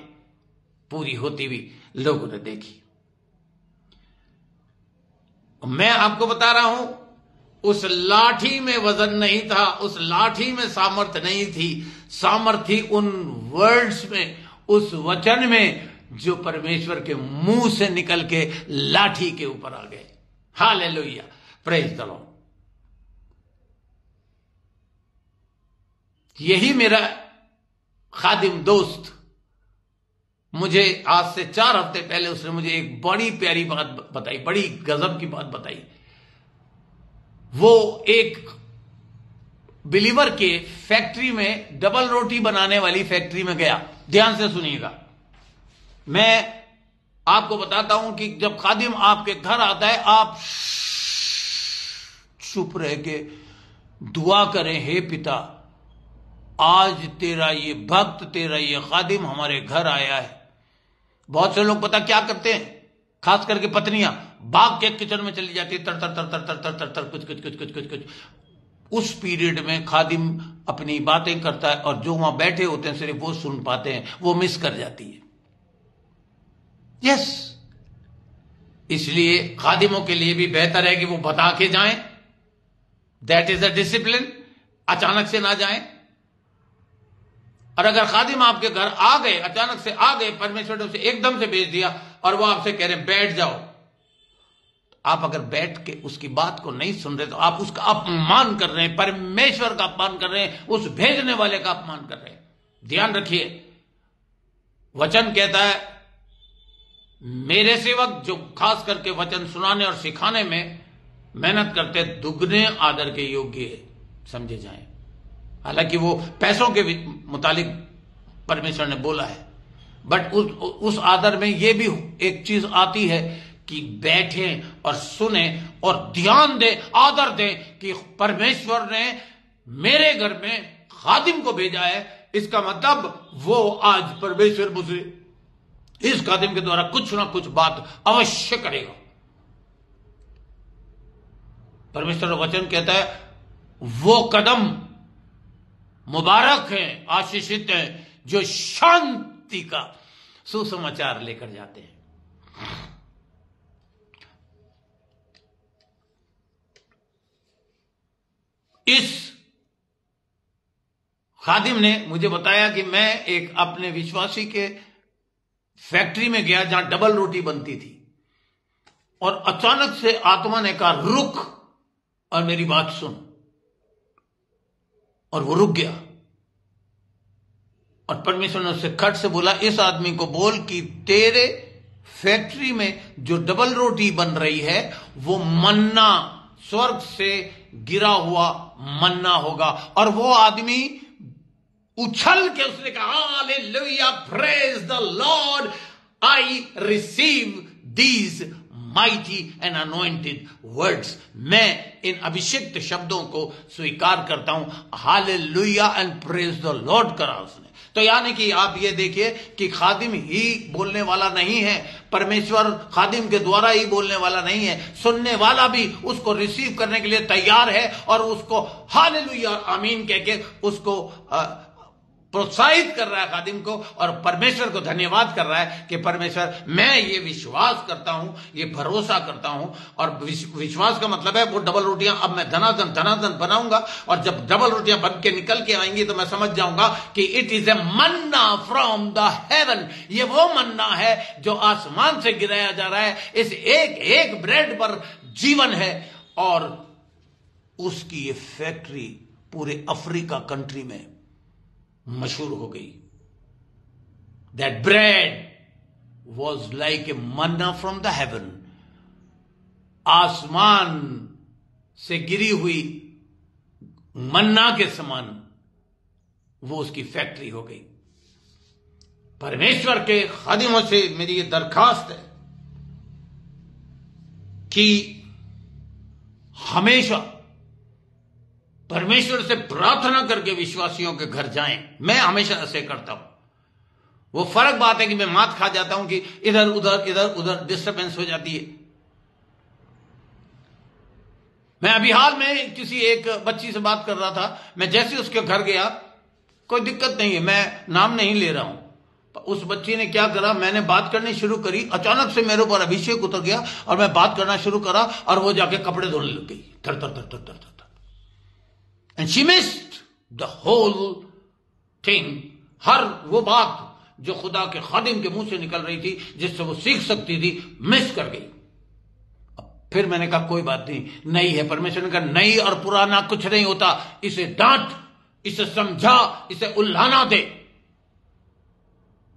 पूरी होती हुई लोगों ने देखी। मैं आपको बता रहा हूं, उस लाठी में वजन नहीं था, उस लाठी में सामर्थ नहीं थी। सामर्थ थी उन वर्ड्स में, उस वचन में जो परमेश्वर के मुंह से निकल के लाठी के ऊपर आ गए। Hallelujah, praise the Lord. यही मेरा खादिम दोस्त, मुझे आज से 4 हफ्ते पहले उसने मुझे एक बड़ी प्यारी बात बताई, बड़ी गजब की बात बताई। वो एक बिलीवर के फैक्ट्री में, डबल रोटी बनाने वाली फैक्ट्री में गया। ध्यान से सुनिएगा, मैं आपको बताता हूं कि जब खादिम आपके घर आता है, आप चुप रह के दुआ करें, हे पिता, आज तेरा ये भक्त, तेरा ये खादिम हमारे घर आया है। बहुत से लोग पता क्या करते हैं, खास करके पत्नियां भाग के किचन में चली जाती है, तर तर तर तर तर तर तर तर कुछ कुछ कुछ कुछ कुछ कुछ। उस पीरियड में खादिम अपनी बातें करता है और जो वहां बैठे होते हैं सिर्फ वो सुन पाते हैं, वो मिस कर जाती है। यस, इसलिए खादिमों के लिए भी बेहतर है कि वो बता के जाएं। That is a discipline. अचानक से ना जाएं। और अगर खादिम आपके घर आ गए, अचानक से आ गए, परमेश्वर ने उसे एकदम से भेज दिया और वो आपसे कह रहे हैं बैठ जाओ, आप अगर बैठ के उसकी बात को नहीं सुन रहे तो आप उसका अपमान कर रहे हैं, परमेश्वर का अपमान कर रहे हैं, उस भेजने वाले का अपमान कर रहे हैं। ध्यान रखिए, वचन कहता है मेरे सेवक जो खास करके वचन सुनाने और सिखाने में मेहनत करते दुगने आदर के योग्य समझे जाएं। हालांकि वो पैसों के मुतालिक परमेश्वर ने बोला है, बट उस आदर में ये भी एक चीज आती है कि बैठें और सुने और ध्यान दें, आदर दें कि परमेश्वर ने मेरे घर में खादिम को भेजा है। इसका मतलब वो आज परमेश्वर मुझे इस खादिम के द्वारा कुछ ना कुछ बात अवश्य करेगा। परमेश्वर का वचन कहता है वो कदम मुबारक हैं, आशीषित हैं, जो शांति का सुसमाचार लेकर जाते हैं। इस खादिम ने मुझे बताया कि मैं एक अपने विश्वासी के फैक्ट्री में गया जहां डबल रोटी बनती थी, और अचानक से आत्मा ने कहा रुक और मेरी बात सुन, और वो रुक गया। और परमेश्वर ने उससे खट से बोला इस आदमी को बोल कि तेरे फैक्ट्री में जो डबल रोटी बन रही है वो मन्ना, स्वर्ग से गिरा हुआ मन्ना होगा। और वो आदमी उछल के उसने कहा hallelujah, praise the Lord, I receive these mighty and anointed words. मैं इन अभिषिक्त शब्दों को स्वीकार करता हूं। Hallelujah and praise the Lord करा उसने। तो यानी कि आप ये देखिए कि खादिम ही बोलने वाला नहीं है, परमेश्वर खादिम के द्वारा ही बोलने वाला नहीं है, सुनने वाला भी उसको रिसीव करने के लिए तैयार है और उसको हालेलुया आमीन कह के उसको प्रोत्साहित कर रहा है खादिम को, और परमेश्वर को धन्यवाद कर रहा है कि परमेश्वर मैं ये विश्वास करता हूं, ये भरोसा करता हूं। और विश्वास का मतलब है वो डबल रोटियां अब मैं धनाधन धनाधन बनाऊंगा, और जब डबल रोटियां बन के निकल के आएंगी तो मैं समझ जाऊंगा कि it is a Manna from the haven. ये वो मन्ना है जो आसमान से गिराया जा रहा है। इस एक एक ब्रेड पर जीवन है, और उसकी ये फैक्ट्री पूरे अफ्रीका कंट्री में मशहूर हो गई। That bread was like a Manna from the haven. आसमान से गिरी हुई मन्ना के समान वो उसकी फैक्ट्री हो गई। परमेश्वर के खादिमों से मेरी ये दरखास्त है कि हमेशा परमेश्वर से प्रार्थना करके विश्वासियों के घर जाएं। मैं हमेशा ऐसे करता हूं। वो फर्क बात है कि मैं मात खा जाता हूं कि इधर उधर डिस्टर्बेंस हो जाती है। मैं अभी हाल में किसी एक बच्ची से बात कर रहा था। मैं जैसे उसके घर गया, कोई दिक्कत नहीं है, मैं नाम नहीं ले रहा हूं। उस बच्ची ने क्या करा, मैंने बात करनी शुरू करी, अचानक से मेरे ऊपर अभिषेक उतर गया और मैं बात करना शुरू करा और वो जाके कपड़े धोने लग गई, थर थर थर थर थर थर। And she missed the whole thing. हर वो बात जो खुदा के खादिम के मुंह से निकल रही थी, जिससे वो सीख सकती थी, मिस कर गई। फिर मैंने कहा कोई बात नहीं है। परमेश्वर ने कहा नई और पुराना कुछ नहीं होता, इसे डांट, इसे समझा, इसे उल्लाना दे,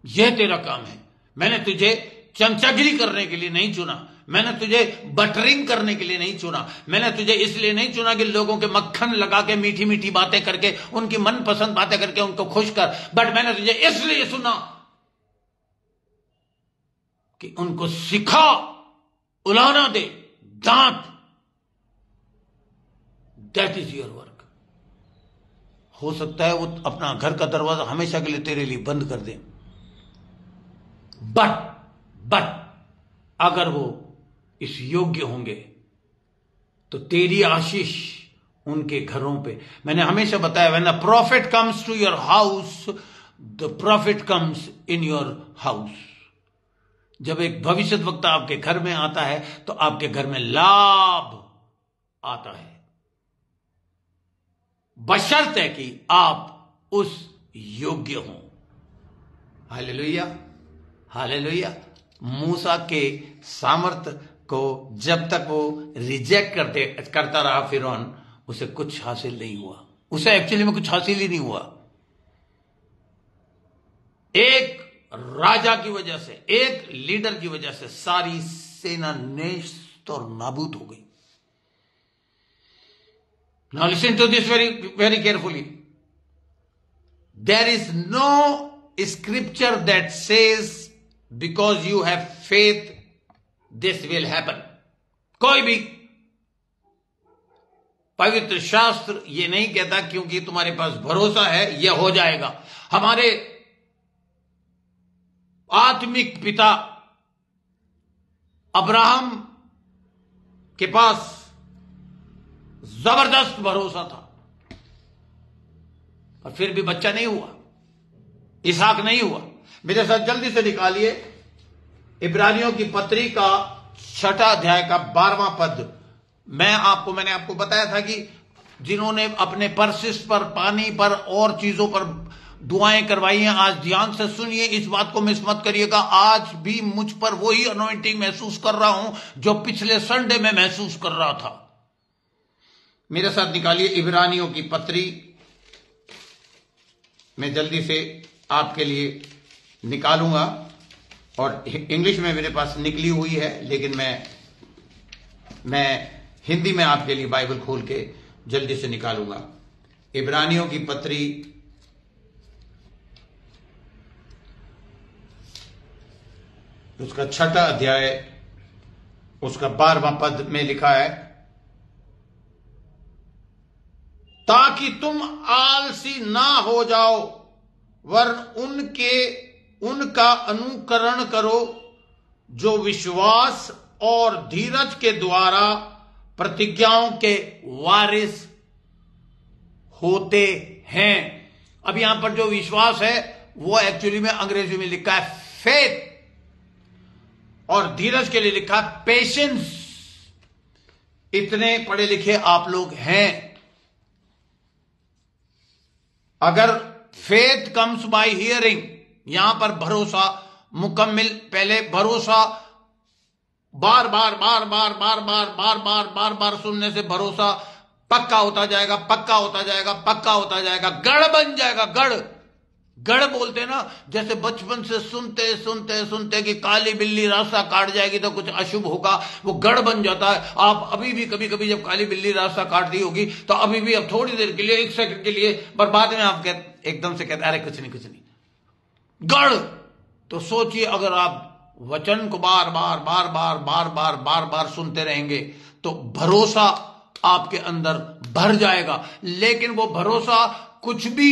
यह तेरा काम है। मैंने तुझे चमचागिरी करने के लिए नहीं चुना, मैंने तुझे बटरिंग करने के लिए नहीं चुना, मैंने तुझे इसलिए नहीं चुना कि लोगों के मक्खन लगा के मीठी मीठी बातें करके, उनकी मनपसंद बातें करके उनको खुश कर, बट मैंने तुझे इसलिए सुना कि उनको सिखा, उलाना दे, डांट। That is your work. हो सकता है वो अपना घर का दरवाजा हमेशा के लिए तेरे लिए बंद कर दे, बट अगर वो इस योग्य होंगे तो तेरी आशीष उनके घरों पे। मैंने हमेशा बताया, when a prophet comes to your house, the prophet comes in your house. जब एक भविष्यद्वक्ता आपके घर में आता है तो आपके घर में लाभ आता है, बशर्ते कि आप उस योग्य हों। Hallelujah, hallelujah. मूसा के सामर्थ को जब तक वो रिजेक्ट करता रहा फिरौन, उसे कुछ हासिल नहीं हुआ। उसे एक्चुअली में कुछ हासिल ही नहीं हुआ। एक राजा की वजह से, एक लीडर की वजह से सारी सेना नेस्त और नाबूद हो गई। Now listen to this very carefully. There is no scripture that says because you have faith this will happen. कोई भी पवित्र शास्त्र ये नहीं कहता क्योंकि तुम्हारे पास भरोसा है यह हो जाएगा। हमारे आत्मिक पिता अब्राहम के पास जबरदस्त भरोसा था, पर फिर भी बच्चा नहीं हुआ, इसहाक नहीं हुआ। मेरे साथ जल्दी से निकालिए इब्रानियों की पत्री का 6 अध्याय का 12वां पद। मैंने आपको बताया था कि जिन्होंने अपने परसिस पर, पानी पर और चीजों पर दुआएं करवाई हैं, आज ध्यान से सुनिए, इस बात को मिस मत करिएगा। आज भी मुझ पर वही अनॉइंटिंग महसूस कर रहा हूं जो पिछले संडे में महसूस कर रहा था। मेरे साथ निकालिए इब्रानियों की पत्री। मैं जल्दी से आपके लिए निकालूंगा और इंग्लिश में मेरे पास निकली हुई है, लेकिन मैं हिंदी में आपके लिए बाइबल खोल के जल्दी से निकालूंगा। इब्रानियों की पत्री उसका 6 अध्याय उसका 12वां पद में लिखा है, ताकि तुम आलसी ना हो जाओ वरन उनका अनुकरण करो जो विश्वास और धीरज के द्वारा प्रतिज्ञाओं के वारिस होते हैं। अब यहां पर जो विश्वास है वो एक्चुअली में अंग्रेजी में लिखा है फेथ, और धीरज के लिए लिखा है पेशेंस। इतने पढ़े लिखे आप लोग हैं। अगर फेथ कम्स बाय हियरिंग, यहां पर भरोसा मुकम्मिल, पहले भरोसा बार बार बार बार बार बार बार बार बार बार सुनने से भरोसा पक्का होता जाएगा, पक्का होता जाएगा, पक्का होता जाएगा, गढ़ बन जाएगा, गढ़। गढ़ बोलते ना, जैसे बचपन से सुनते सुनते सुनते कि काली बिल्ली रास्ता काट जाएगी तो कुछ अशुभ होगा, वो गढ़ बन जाता है। आप अभी भी कभी कभी जब काली बिल्ली रास्ता काटती होगी तो अभी भी अब थोड़ी देर के लिए, एक सेकंड के लिए, पर बाद में आप एकदम से कहते अरे कुछ नहीं कुछ नहीं, गढ़। तो सोचिए, अगर आप वचन को बार बार बार बार बार बार बार बार सुनते रहेंगे तो भरोसा आपके अंदर भर जाएगा। लेकिन वो भरोसा कुछ भी,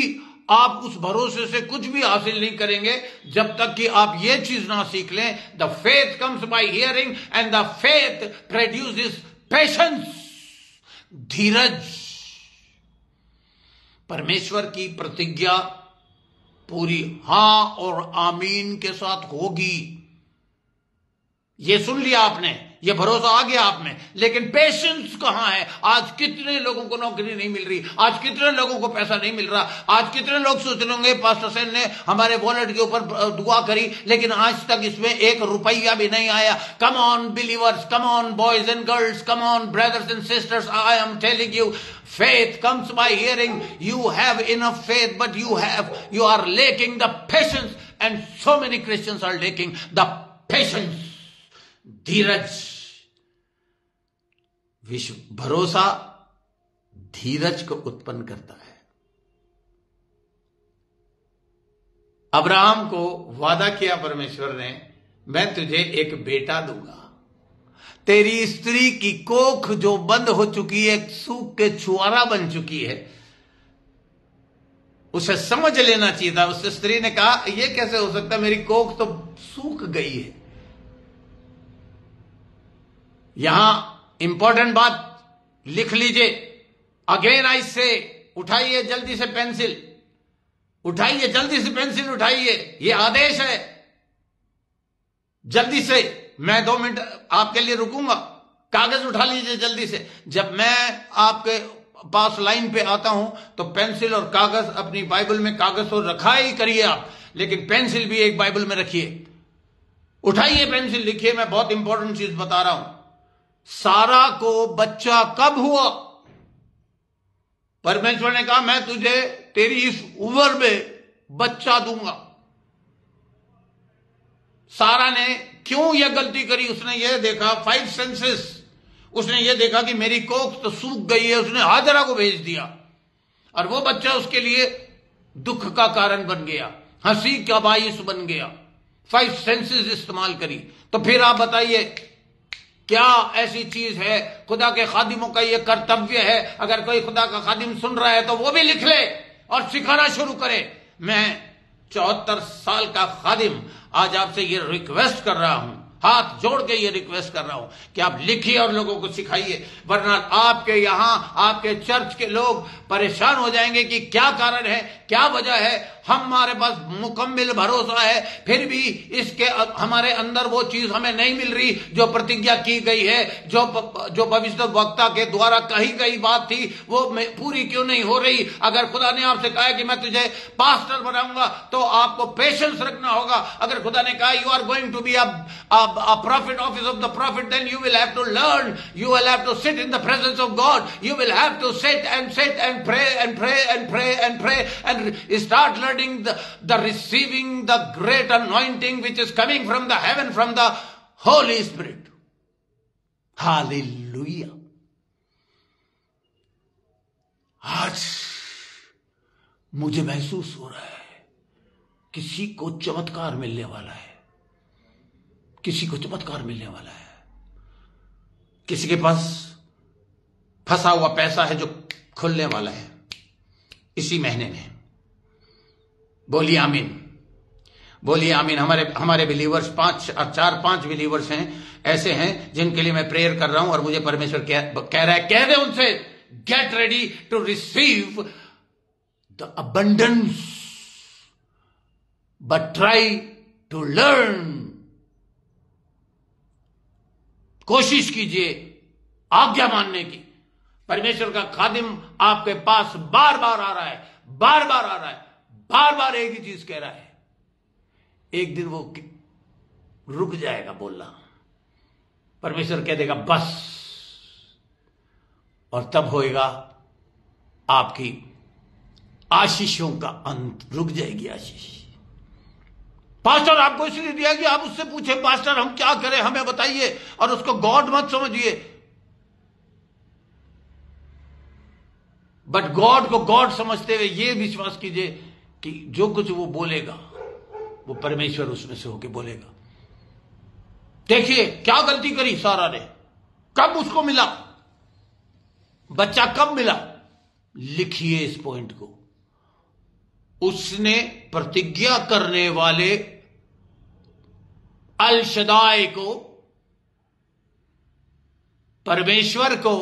आप उस भरोसे से कुछ भी हासिल नहीं करेंगे जब तक कि आप ये चीज ना सीख लें, the faith comes by hearing and the faith produces patience, धीरज। परमेश्वर की प्रतिज्ञा पूरी हां और आमीन के साथ होगी। ये सुन लिया आपने, ये भरोसा आ गया आप में, लेकिन पेशेंस कहां है? आज कितने लोगों को नौकरी नहीं मिल रही, आज कितने लोगों को पैसा नहीं मिल रहा, आज कितने लोग सोच रहे होंगे पास्टर सेन ने हमारे वॉलेट के ऊपर दुआ करी लेकिन आज तक इसमें 1 रुपया भी नहीं आया। Come on believers, come on boys and girls, come on brothers and sisters, I am telling you, faith comes by hearing. You have enough faith, but you are lacking the patience, and so many Christians are lacking the patience, धीरज। भरोसा धीरज को उत्पन्न करता है। Abraham को वादा किया परमेश्वर ने, मैं तुझे एक बेटा दूंगा, तेरी स्त्री की कोख जो बंद हो चुकी है, सूख के छुआरा बन चुकी है, उसे समझ लेना चाहिए था। उस स्त्री ने कहा यह कैसे हो सकता, मेरी कोख तो सूख गई है। यहां इंपॉर्टेंट बात लिख लीजिए, अगेन आई से, उठाइए जल्दी से पेंसिल, उठाइए जल्दी से पेंसिल उठाइए, यह आदेश है। जल्दी से, मैं 2 मिनट आपके लिए रुकूंगा, कागज उठा लीजिए जल्दी से। जब मैं आपके पास लाइन पे आता हूं तो पेंसिल और कागज, अपनी बाइबल में कागज तो रखा ही करिए आप, लेकिन पेंसिल भी एक बाइबल में रखिए। उठाइए पेंसिल, लिखिए, मैं बहुत इंपॉर्टेंट चीज बता रहा हूं। सारा को बच्चा कब हुआ? परमेश्वर ने कहा मैं तुझे तेरी इस उम्र में बच्चा दूंगा। सारा ने क्यों यह गलती करी? उसने यह देखा, 5 सेंसेस, उसने यह देखा कि मेरी कोख तो सूख गई है, उसने हाजरा को भेज दिया और वो बच्चा उसके लिए दुख का कारण बन गया, हंसी का बाइस बन गया। 5 सेंसेस इस्तेमाल करी। तो फिर आप बताइए, क्या ऐसी चीज है? खुदा के खादिमों का यह कर्तव्य है, अगर कोई खुदा का खादिम सुन रहा है तो वो भी लिख ले और सिखाना शुरू करे। मैं 74 साल का खादिम आज आपसे ये रिक्वेस्ट कर रहा हूं, हाथ जोड़ के ये रिक्वेस्ट कर रहा हूं कि आप लिखिए और लोगों को सिखाइए, वरना आपके यहां, आपके चर्च के लोग परेशान हो जाएंगे कि क्या कारण है, क्या वजह है। हमारे पास मुकम्मल भरोसा है, फिर भी इसके हमारे अंदर वो चीज हमें नहीं मिल रही जो प्रतिज्ञा की गई है, जो भविष्य वक्ता के द्वारा कही गई बात थी, वो पूरी क्यों नहीं हो रही? अगर खुदा ने आपसे कहा कि मैं तुझे पास्टर बनाऊंगा तो आपको पेशेंस रखना होगा। अगर खुदा ने कहा you are going to be a prophet, office of the prophet, then you will have to learn, you will have to sit in the presence of God, you will have to sit and pray and pray and pray and pray and start learning the receiving the great anointing which is coming from the heaven, from the Holy Spirit. Hallelujah. आज मुझे महसूस हो रहा है किसी को चमत्कार मिलने वाला है, किसी को चमत्कार मिलने वाला है। किसी के पास फंसा हुआ पैसा है जो खुलने वाला है इसी महीने में। बोलिए आमीन, बोलिए आमीन। हमारे बिलीवर्स 4-5 बिलीवर्स हैं, ऐसे हैं जिनके लिए मैं प्रेयर कर रहा हूं और मुझे परमेश्वर कह रहा है, कह दे उनसे, get ready to receive the abundance but try to learn. कोशिश कीजिए आज्ञा मानने की। परमेश्वर का खादिम आपके पास बार बार आ रहा है, बार बार आ रहा है, बार बार एक ही चीज कह रहा है। एक दिन वो रुक जाएगा बोलना, परमेश्वर कह देगा बस, और तब होएगा आपकी आशीषों का अंत, रुक जाएगी आशीष। पास्टर आपको इसलिए दिया कि आप उससे पूछे पास्टर हम क्या करें, हमें बताइए, और उसको गॉड मत समझिए, बट गॉड को गॉड समझते हुए यह विश्वास कीजिए कि जो कुछ वो बोलेगा वो परमेश्वर उसमें से होके बोलेगा। देखिए क्या गलती करी सारा ने, कब उसको मिला बच्चा, कब मिला, लिखिए इस पॉइंट को। उसने प्रतिज्ञा करने वाले अल शदाई को, परमेश्वर को,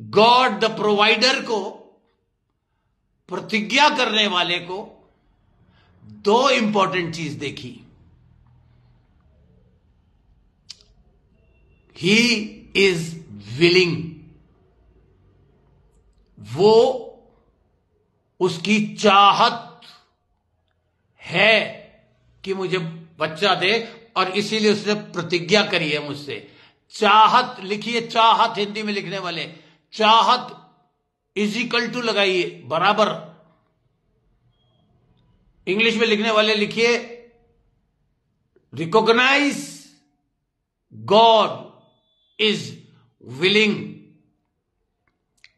गॉड द प्रोवाइडर को, प्रतिज्ञा करने वाले को दो इंपॉर्टेंट चीज देखी। ही इज विलिंग, वो उसकी चाहत है कि मुझे बच्चा दे, और इसीलिए उसने प्रतिज्ञा करी है मुझसे। चाहत लिखिए, चाहत हिंदी में लिखने वाले, चाहत इज इक्वल टू लगाइए बराबर, इंग्लिश में लिखने वाले लिखिए recognise God is willing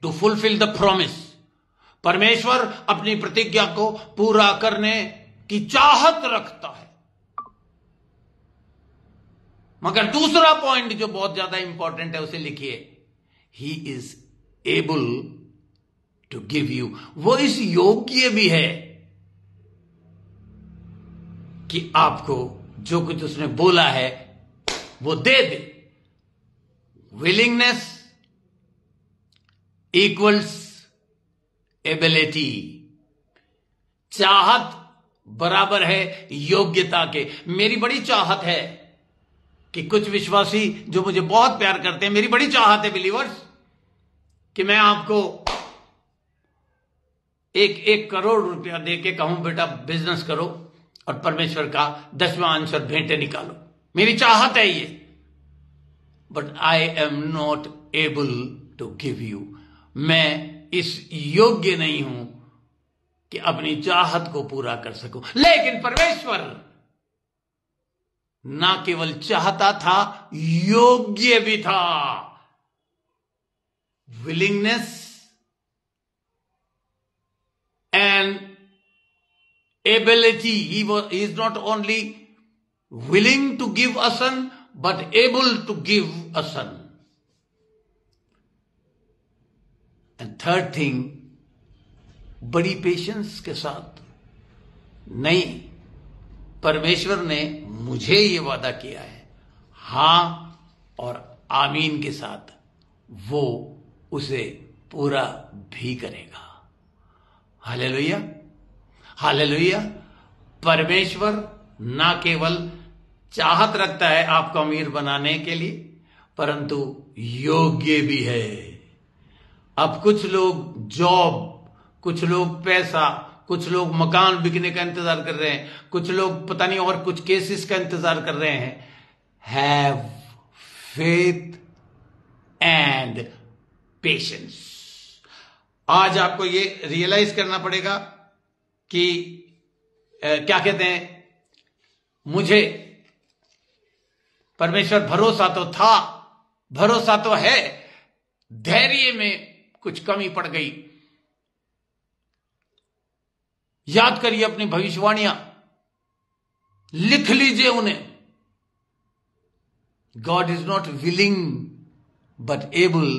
to fulfil the promise. परमेश्वर अपनी प्रतिज्ञा को पूरा करने की चाहत रखता है। मगर दूसरा पॉइंट जो बहुत ज्यादा इंपॉर्टेंट है उसे लिखिए, he is able to give you, वो इस योग्य भी है कि आपको जो कुछ उसने बोला है वो दे दे। विलिंगनेस इक्वल्स एबिलिटी, चाहत बराबर है योग्यता के। मेरी बड़ी चाहत है कि कुछ विश्वासी जो मुझे बहुत प्यार करते हैं, मेरी बड़ी चाहत है बिलीवर्स कि मैं आपको 1 करोड़ रुपया देके कहूं बेटा बिजनेस करो और परमेश्वर का 10वां आंसर भेंटे निकालो। मेरी चाहत है ये, but I am not able to give you, मैं इस योग्य नहीं हूं कि अपनी चाहत को पूरा कर सकूं। लेकिन परमेश्वर ना केवल चाहता था, योग्य भी था। Willingness and ability, he is not only willing to give a son but able to give a son. And third thing, बड़ी पेशेंस के साथ, नहीं, परमेश्वर ने मुझे ये वादा किया है, हां और आमीन के साथ वो उसे पूरा भी करेगा। Hallelujah, hallelujah. परमेश्वर ना केवल चाहत रखता है आपको अमीर बनाने के लिए, परंतु योग्य भी है। अब कुछ लोग जॉब, कुछ लोग पैसा, कुछ लोग मकान बिकने का इंतजार कर रहे हैं, कुछ लोग पता नहीं और कुछ केसेस का इंतजार कर रहे हैं। Have faith and patience. आज आपको ये रियलाइज करना पड़ेगा कि क्या कहते हैं, मुझे परमेश्वर भरोसा तो था, भरोसा तो है, धैर्य में कुछ कमी पड़ गई। याद करिए अपनी भविष्यवाणियां, लिख लीजिए उन्हें। God is not willing but able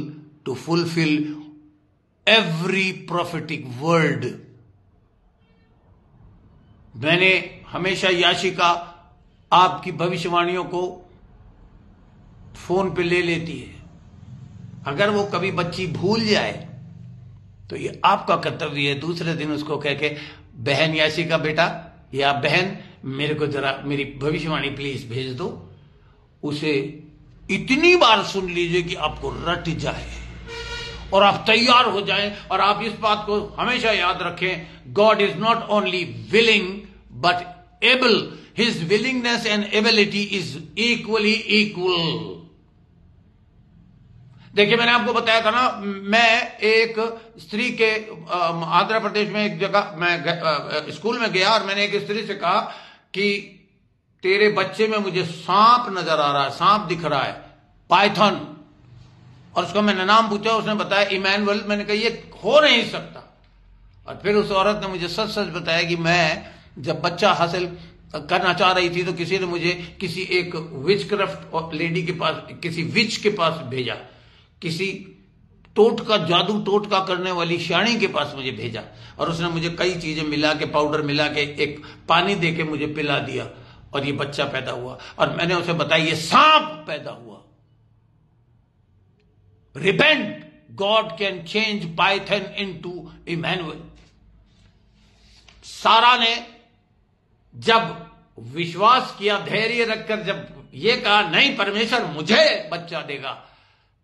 to fulfil every prophetic word. मैंने हमेशा याशिका आपकी भविष्यवाणियों को फोन पे ले लेती है। अगर वो कभी बच्ची भूल जाए तो ये आपका कर्तव्य है दूसरे दिन उसको कह के, बहन याशिका बेटा या बहन मेरे को जरा मेरी भविष्यवाणी प्लीज भेज दो। उसे इतनी बार सुन लीजिए कि आपको रट जाए और आप तैयार हो जाएं। और आप इस बात को हमेशा याद रखें, God is not only willing but able. His willingness and ability is equally equal. देखिए, मैंने आपको बताया था ना, मैं एक स्त्री के आंध्र प्रदेश में एक जगह मैं स्कूल में गया और मैंने एक स्त्री से कहा कि तेरे बच्चे में मुझे सांप नजर आ रहा है, सांप दिख रहा है, पाइथन। और उसका मैंने नाम पूछा, उसने बताया इमैनुअल। मैंने कहा ये हो नहीं सकता। और फिर उस औरत ने मुझे सच सच बताया कि मैं जब बच्चा हासिल करना चाह रही थी तो किसी ने मुझे किसी एक विचक्राफ्ट लेडी के पास, किसी विच के पास भेजा, किसी टोटका, जादू टोटका करने वाली श्याणी के पास मुझे भेजा। और उसने मुझे कई चीजें मिला के, पाउडर मिला के, एक पानी दे के मुझे पिला दिया और ये बच्चा पैदा हुआ। और मैंने उसे बताया ये सांप पैदा हुआ। Repent, God can change python into Emmanuel. Sarah ने जब विश्वास किया, धैर्य रखकर जब ये कहा नहीं परमेश्वर मुझे बच्चा देगा,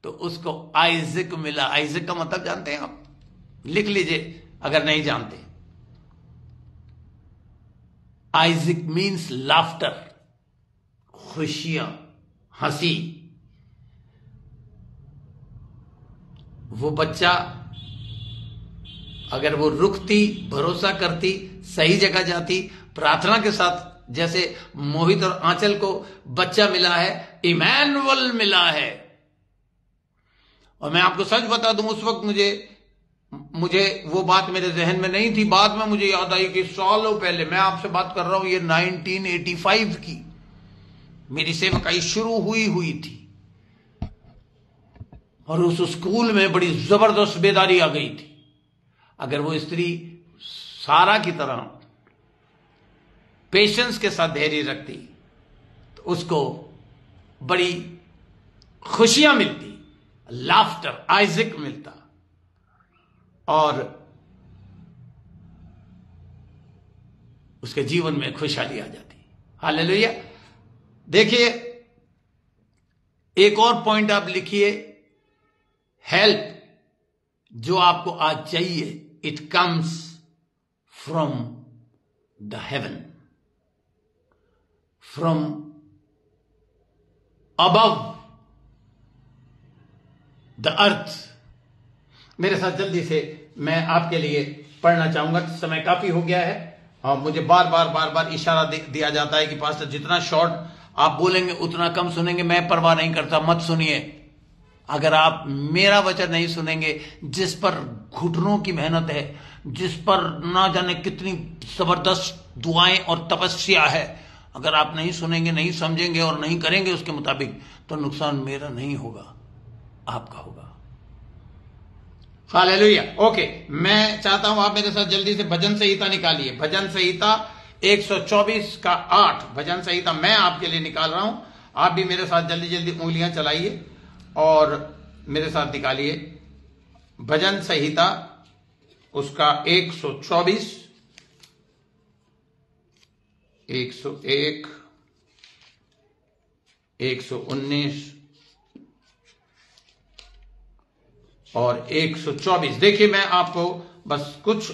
तो उसको आइजक मिला। आइजक का मतलब जानते हैं आप? लिख लीजिए अगर नहीं जानते। आइजक मीन्स लाफ्टर, खुशियां, हंसी। वो बच्चा अगर वो रुकती, भरोसा करती, सही जगह जाती, प्रार्थना के साथ, जैसे मोहित और आंचल को बच्चा मिला है, इमैनुअल मिला है। और मैं आपको सच बता दूं, उस वक्त मुझे वो बात मेरे जहन में नहीं थी। बाद में मुझे याद आई कि सालों पहले, मैं आपसे बात कर रहा हूं ये 1985 की, मेरी सेवकाई शुरू हुई थी। और उस स्कूल में बड़ी जबरदस्त बेदारी आ गई थी। अगर वो स्त्री सारा की तरह पेशेंस के साथ धैर्य रखती तो उसको बड़ी खुशियां मिलती, लाफ्टर, आइजक मिलता और उसके जीवन में खुशहाली आ जाती। हालेलुया। देखिए, एक और पॉइंट आप लिखिए, हेल्प जो आपको आज चाहिए, it comes from the haven, from above the earth. मेरे साथ जल्दी से मैं आपके लिए पढ़ना चाहूंगा, समय काफी हो गया है और मुझे बार बार इशारा दिया जाता है कि पास्टर जितना शॉर्ट आप बोलेंगे उतना कम सुनेंगे। मैं परवाह नहीं करता, मत सुनिए। अगर आप मेरा वचन नहीं सुनेंगे, जिस पर घुटनों की मेहनत है, जिस पर ना जाने कितनी जबरदस्त दुआएं और तपस्या है, अगर आप नहीं सुनेंगे, नहीं समझेंगे और नहीं करेंगे उसके मुताबिक, तो नुकसान मेरा नहीं होगा, आपका होगा। हालेलुया। ओके, मैं चाहता हूं आप मेरे साथ जल्दी से भजन संहिता निकालिए। भजन संहिता 124 का 8 भजन संहिता मैं आपके लिए निकाल रहा हूं। आप भी मेरे साथ जल्दी जल्दी उंगलियां चलाइए और मेरे साथ निकालिए भजन संहिता, उसका 124, 101, 119 और 124। देखिए, मैं आपको बस कुछ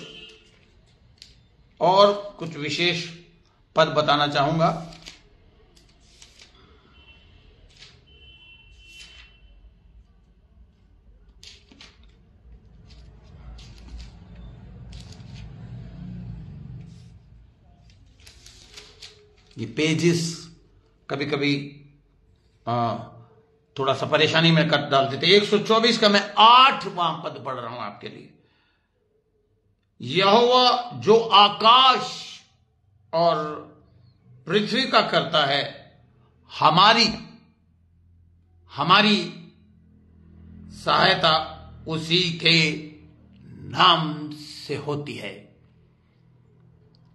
विशेष पद बताना चाहूंगा। ये पेजेस कभी कभी थोड़ा सा परेशानी में कर डालते थे। 124 का मैं 8वां पद पढ़ रहा हूं आपके लिए। यहोवा जो आकाश और पृथ्वी का करता है, हमारी सहायता उसी के नाम से होती है।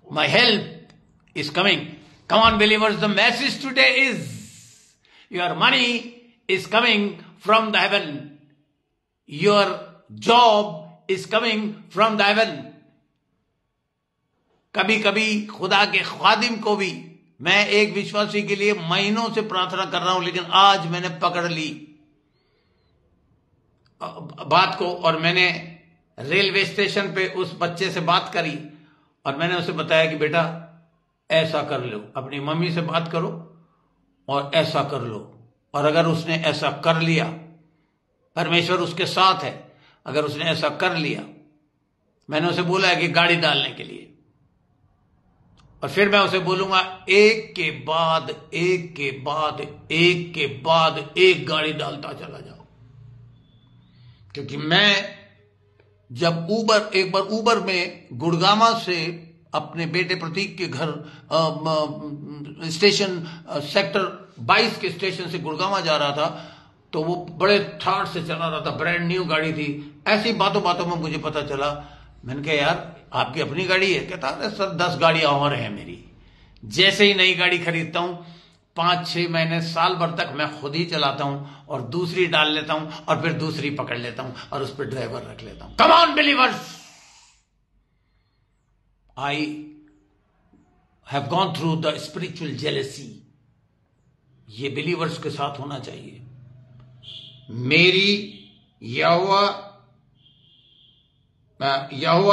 My help is coming. Come on, believers, the message today is your money is coming from the heaven. Your job is coming from the heaven. कभी कभी खुदा के खादिम को भी, मैं एक विश्वासी के लिए महीनों से प्रार्थना कर रहा हूं, लेकिन आज मैंने पकड़ ली बात को और मैंने रेलवे स्टेशन पे उस बच्चे से बात करी और मैंने उसे बताया कि बेटा ऐसा कर लो, अपनी मम्मी से बात करो और ऐसा कर लो। और अगर उसने ऐसा कर लिया परमेश्वर उसके साथ है अगर उसने ऐसा कर लिया। मैंने उसे बोला है कि गाड़ी डालने के लिए, और फिर मैं उसे बोलूंगा एक के बाद एक के बाद एक के बाद एक गाड़ी डालता चला जाओ। क्योंकि मैं जब एक बार ऊबर में गुड़गामा से अपने बेटे प्रतीक के घर स्टेशन सेक्टर 22 के स्टेशन से गुड़गामा जा रहा था, तो वो बड़े ठाठ से चला रहा था, ब्रांड न्यू गाड़ी थी। ऐसी बातों बातों में मुझे पता चला, मैंने कहा यार आपकी अपनी गाड़ी है? कहता अरे सर 10 गाड़ियां और हैं मेरी। जैसे ही नई गाड़ी खरीदता हूं 5-6 महीने साल भर तक मैं खुद ही चलाता हूं और दूसरी डाल लेता हूं और फिर दूसरी पकड़ लेता हूं और उस पर ड्राइवर रख लेता हूं। Come on believers, I have gone through the spiritual jealousy. ये बिलीवर्स के साथ होना चाहिए। मेरी यहोवा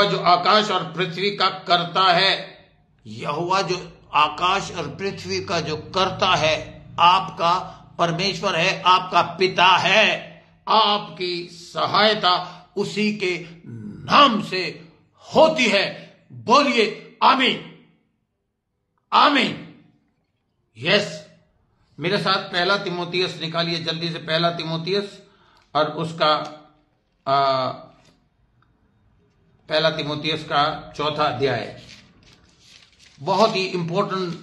जो आकाश और पृथ्वी का करता है, यहोवा जो आकाश और पृथ्वी का जो करता है, आपका परमेश्वर है, आपका पिता है, आपकी सहायता उसी के नाम से होती है। बोलिए आमीन, आमीन। यस, मेरे साथ 1 तीमुथियुस निकालिए जल्दी से, 1 तीमुथियुस और उसका 1 तीमुथियुस का 4था अध्याय। बहुत ही इंपॉर्टेंट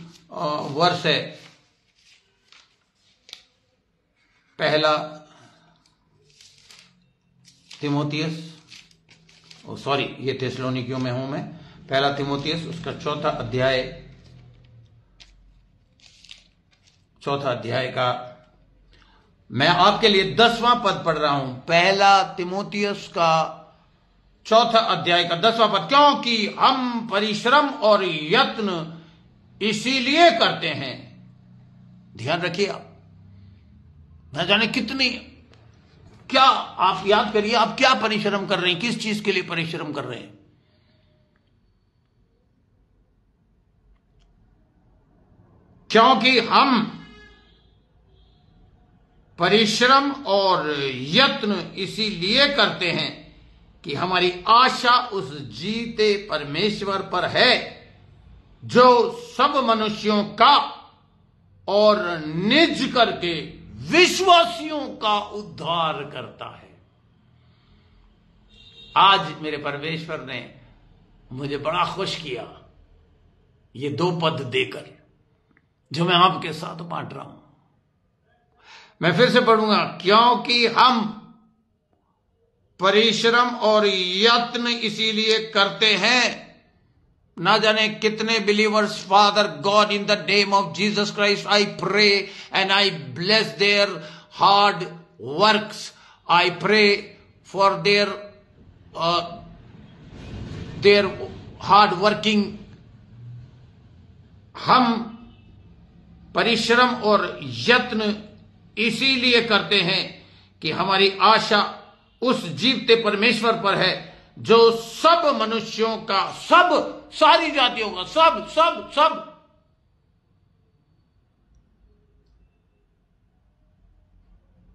वर्स है। 1 तीमुथियुस, सॉरी ये थिस्सलुनीकियों में हूं मैं। 1 तीमुथियुस उसका 4था अध्याय, 4था अध्याय का मैं आपके लिए 10वां पद पढ़ रहा हूं। 1 तीमुथियुस का 4था अध्याय का 10वां पद। क्योंकि हम परिश्रम और यत्न इसीलिए करते हैं। ध्यान रखिए, आप न जाने कितनी, क्या आप याद करिए आप क्या परिश्रम कर रहे हैं, किस चीज के लिए परिश्रम कर रहे हैं। क्योंकि हम परिश्रम और यत्न इसीलिए करते हैं कि हमारी आशा उस जीते परमेश्वर पर है जो सब मनुष्यों का और निज करके विश्वासियों का उद्धार करता है। आज मेरे परमेश्वर ने मुझे बड़ा खुश किया ये 2 पद देकर, जो मैं आपके साथ बांट रहा हूं। मैं फिर से पढ़ूंगा। क्योंकि हम परिश्रम और यत्न इसीलिए करते हैं। ना जाने कितने believers, Father God, in the name of Jesus Christ I pray and I bless their hard works. I pray for their hard working. हम परिश्रम और यत्न इसीलिए करते हैं कि हमारी आशा उस जीवते परमेश्वर पर है जो सब मनुष्यों का, सब, सारी जातियों का, सब सब सब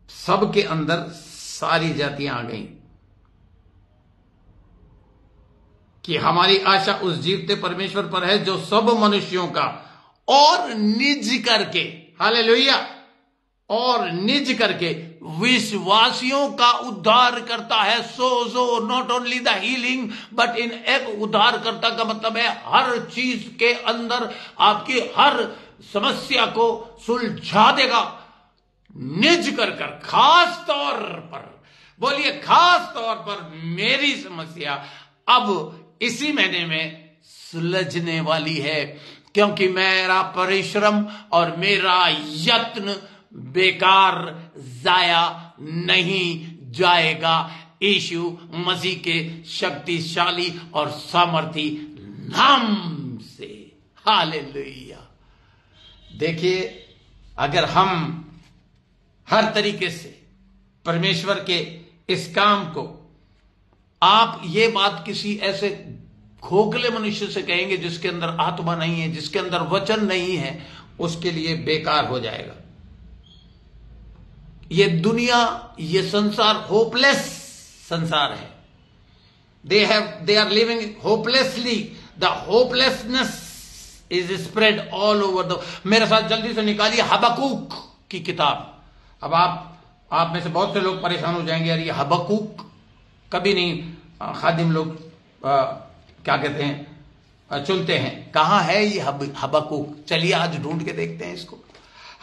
सब के अंदर सारी जातियां आ गई कि हमारी आशा उस जीवते परमेश्वर पर है जो सब मनुष्यों का और निज करके, हालेलुया, और निज करके विश्वासियों का उद्धार करता है। So not only the healing but in एक उद्धारकर्ता का मतलब है हर चीज के अंदर आपकी हर समस्या को सुलझा देगा। निज कर खास तौर पर, बोलिए खास तौर पर मेरी समस्या अब इसी महीने में सुलझने वाली है, क्योंकि मेरा परिश्रम और मेरा यत्न बेकार जाया नहीं जाएगा। यीशु मसीह के शक्तिशाली और सामर्थी नाम से, हालेलुया। देखिए, अगर हम हर तरीके से परमेश्वर के इस काम को, आप ये बात किसी ऐसे खोखले मनुष्य से कहेंगे जिसके अंदर आत्मा नहीं है, जिसके अंदर वचन नहीं है, उसके लिए बेकार हो जाएगा। ये दुनिया, ये संसार होपलेस संसार है। They are living hopelessly. The hopelessness is spread all over the. मेरे साथ जल्दी से निकालिए हबक्कूक की किताब। अब आप में से बहुत से लोग परेशान हो जाएंगे, यार ये हबक्कूक कभी नहीं खादिम लोग क्या कहते हैं चुनते हैं। कहां है ये हबक्कूक? चलिए आज ढूंढ के देखते हैं इसको।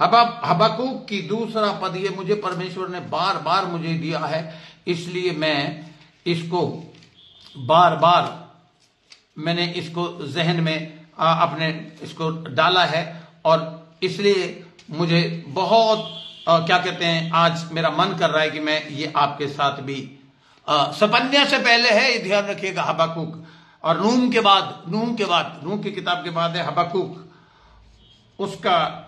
हबक्कूक की दूसरा पद, ये मुझे परमेश्वर ने बार बार मुझे दिया है, इसलिए मैं इसको बार बार मैंने इसको जहन में अपने इसको डाला है, और इसलिए मुझे बहुत क्या कहते हैं आज मेरा मन कर रहा है कि मैं ये आपके साथ भी सपन्या से पहले है, ये ध्यान रखिएगा हबक्कूक। और नूह की किताब के बाद है हबक्कूक। उसका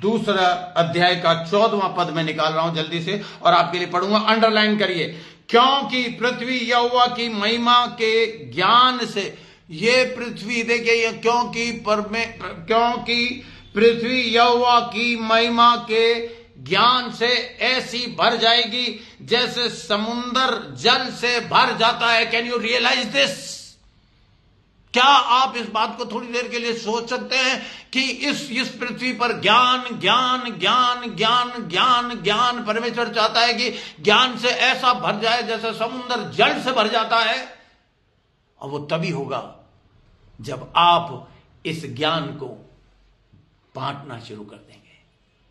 दूसरा अध्याय का 14वां पद मैं निकाल रहा हूं जल्दी से और आपके लिए पढ़ूंगा। अंडरलाइन करिए। क्योंकि पृथ्वी यहोवा की महिमा के ज्ञान से, ये पृथ्वी देखिए, क्योंकि पृथ्वी यहोवा की महिमा के ज्ञान से ऐसी भर जाएगी जैसे समुंदर जल से भर जाता है। Can you realise this? क्या आप इस बात को थोड़ी देर के लिए सोच सकते हैं कि इस पृथ्वी पर ज्ञान ज्ञान ज्ञान ज्ञान ज्ञान ज्ञान परमेश्वर चाहता है कि ज्ञान से ऐसा भर जाए जैसे समुद्र जल से भर जाता है। और वो तभी होगा जब आप इस ज्ञान को बांटना शुरू कर देंगे।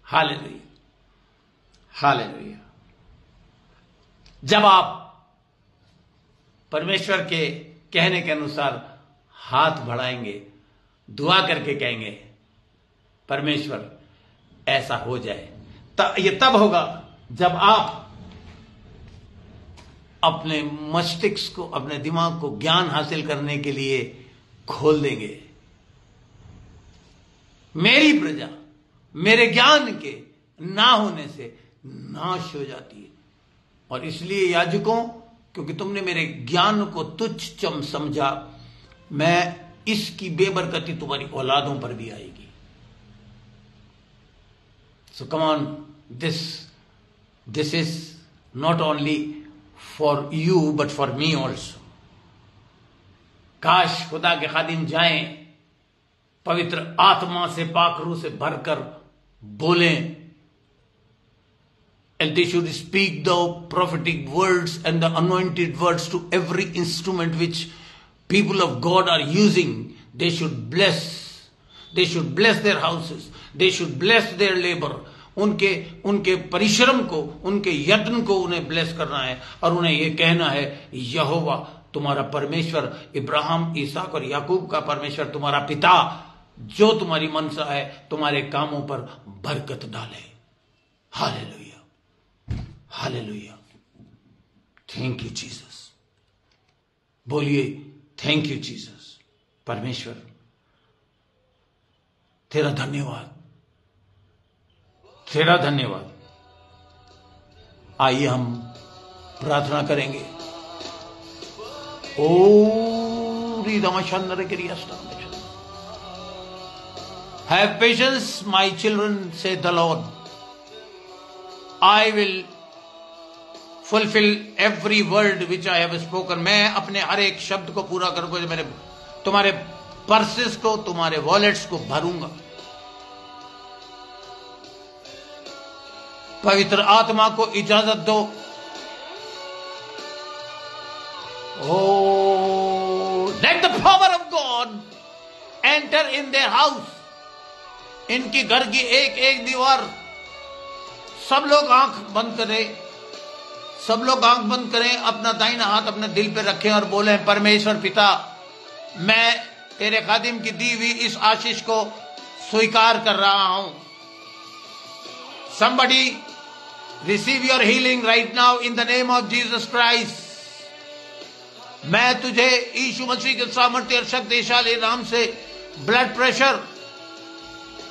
Hallelujah, hallelujah. जब आप परमेश्वर के कहने के अनुसार हाथ बढ़ाएंगे, दुआ करके कहेंगे परमेश्वर ऐसा हो जाए, ये तब होगा जब आप अपने मस्तिष्क को, अपने दिमाग को ज्ञान हासिल करने के लिए खोल देंगे। मेरी प्रजा मेरे ज्ञान के ना होने से नाश हो जाती है। और इसलिए याजकों, क्योंकि तुमने मेरे ज्ञान को तुच्छ समझा, मैं इसकी बेबरकती तुम्हारी औलादों पर भी आएगी। So come on, this is not only for you but for me also. काश खुदा के खादिम जाएं, पवित्र आत्मा से, पाक रूह से भरकर बोलें, and they should speak the prophetic words and the anointed words to every instrument which people of God are using. They should bless their houses, they should bless their labor. उनके परिश्रम को, उनके यत्न को उन्हें ब्लेस करना है और उन्हें यह कहना है, यहोवा तुम्हारा परमेश्वर, इब्राहिम, इसहाक और याकूब का परमेश्वर, तुम्हारा पिता, जो तुम्हारी मनसा है, तुम्हारे कामों पर बरकत डाले। Hallelujah, hallelujah. Thank you Jesus. बोलिए थैंक यू जीसस। परमेश्वर तेरा धन्यवाद, तेरा धन्यवाद। आइए हम प्रार्थना करेंगे। ओ रीदमशंदर क्रियास्ता। Have patience, my children, said the Lord. I will fulfill every word which I have spoken. मैं अपने हर एक शब्द को पूरा करूंगा जो मैंने तुम्हारे पर्सेस को, तुम्हारे वॉलेट्स को भरूंगा। पवित्र आत्मा को इजाजत दो। Oh, let the power of God enter in their house. इनकी घर की एक एक दीवार, सब लोग आंख बंद करें, सब लोग आंख बंद करें, अपना दाहिना हाथ अपने दिल पे रखें और बोलें, परमेश्वर पिता, मैं तेरे खादिम की दी हुई इस आशीष को स्वीकार कर रहा हूं। Somebody receive your healing right now in the name of Jesus Christ. मैं तुझे यीशु मसीह के सामर्थ्य और शक्तिशाली नाम से ब्लड प्रेशर,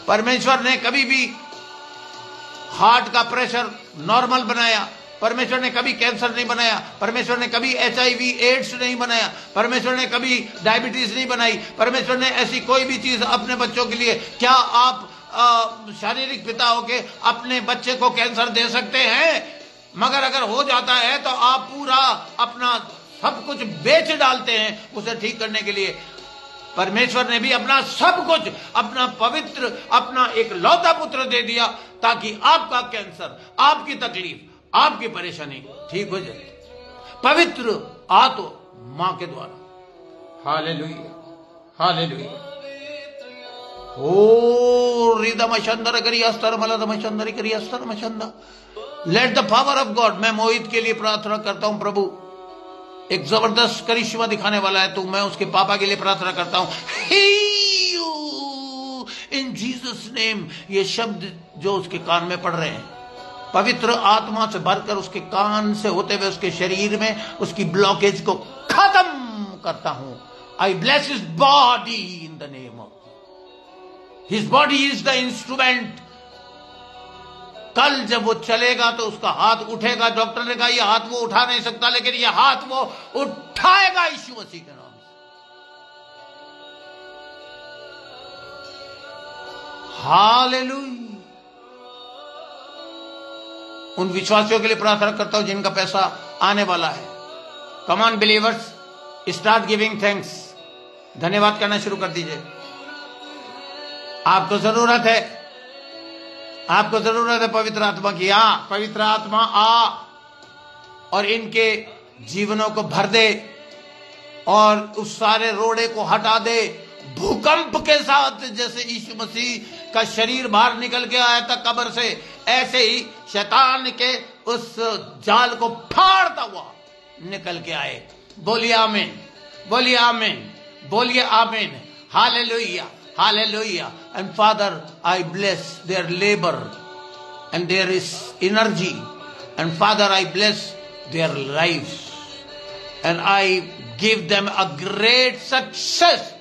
परमेश्वर ने कभी भी हार्ट का प्रेशर नॉर्मल बनाया, परमेश्वर ने कभी कैंसर नहीं बनाया, परमेश्वर ने कभी HIV एड्स नहीं बनाया, परमेश्वर ने कभी डायबिटीज नहीं बनाई, परमेश्वर ने ऐसी कोई भी चीज अपने बच्चों के लिए, क्या आप शारीरिक पिता होके अपने बच्चे को कैंसर दे सकते हैं, मगर अगर हो जाता है तो आप पूरा अपना सब कुछ बेच डालते हैं उसे ठीक करने के लिए। परमेश्वर ने भी अपना सब कुछ, अपना पवित्र, अपना एक लौता पुत्र दे दिया ताकि आपका कैंसर, आपकी तकलीफ, आपकी परेशानी ठीक हो जाए, पवित्र आत्मा के द्वारा। Hallelujah, hallelujah. ओ रिदमशंदर करी अस्तर मलदमशंदर करी अस्तर मशंदा। Let the power of God. मैं मोहित के लिए प्रार्थना करता हूं, प्रभु एक जबरदस्त करिश्मा दिखाने वाला है, तो मैं उसके पापा के लिए प्रार्थना करता हूं, इन जीसस नेम। ये शब्द जो उसके कान में पड़ रहे हैं, पवित्र आत्मा से भरकर उसके कान से होते हुए उसके शरीर में उसकी ब्लॉकेज को खत्म करता हूं। आई bless his body in the name of, his body is the instrument. कल जब वो चलेगा तो उसका हाथ उठेगा। डॉक्टर ने कहा यह हाथ वो उठा नहीं सकता, लेकिन यह हाथ वो उठाएगा यीशु मसीह के नाम से। हालेलुया। उन विश्वासियों के लिए प्रार्थना करता हूं जिनका पैसा आने वाला है। Come on believers, start giving thanks. धन्यवाद करना शुरू कर दीजिए। आपको जरूरत है, आपको जरूरत है पवित्र आत्मा की। पवित्र आत्मा आ और इनके जीवनों को भर दे और उस सारे रोड़े को हटा दे भूकंप के साथ। जैसे यीशु मसीह का शरीर बाहर निकल के आया था कब्र से, ऐसे ही शैतान के उस जाल को फाड़ता हुआ निकल के आए। बोलिए आमीन, बोलिए आमीन, बोलिए आमीन। Hallelujah, hallelujah. And Father, I bless their labor and there is energy, and Father, I bless their lives and I give them a great success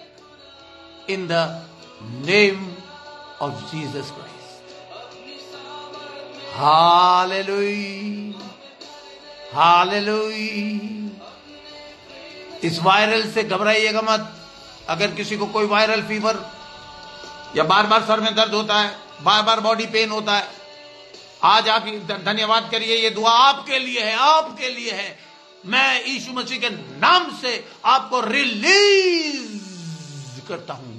in the name of Jesus Christ. Hallelujah, hallelujah. इस viral से घबराइएगा मत। अगर किसी को कोई viral fever या बार बार sir में दर्द होता है, बार बार बॉडी पेन होता है, आज आप धन्यवाद करिए। ये दुआ आपके लिए है, आपके लिए है। मैं यीशु मसीह के नाम से आपको रिलीज करता हूं।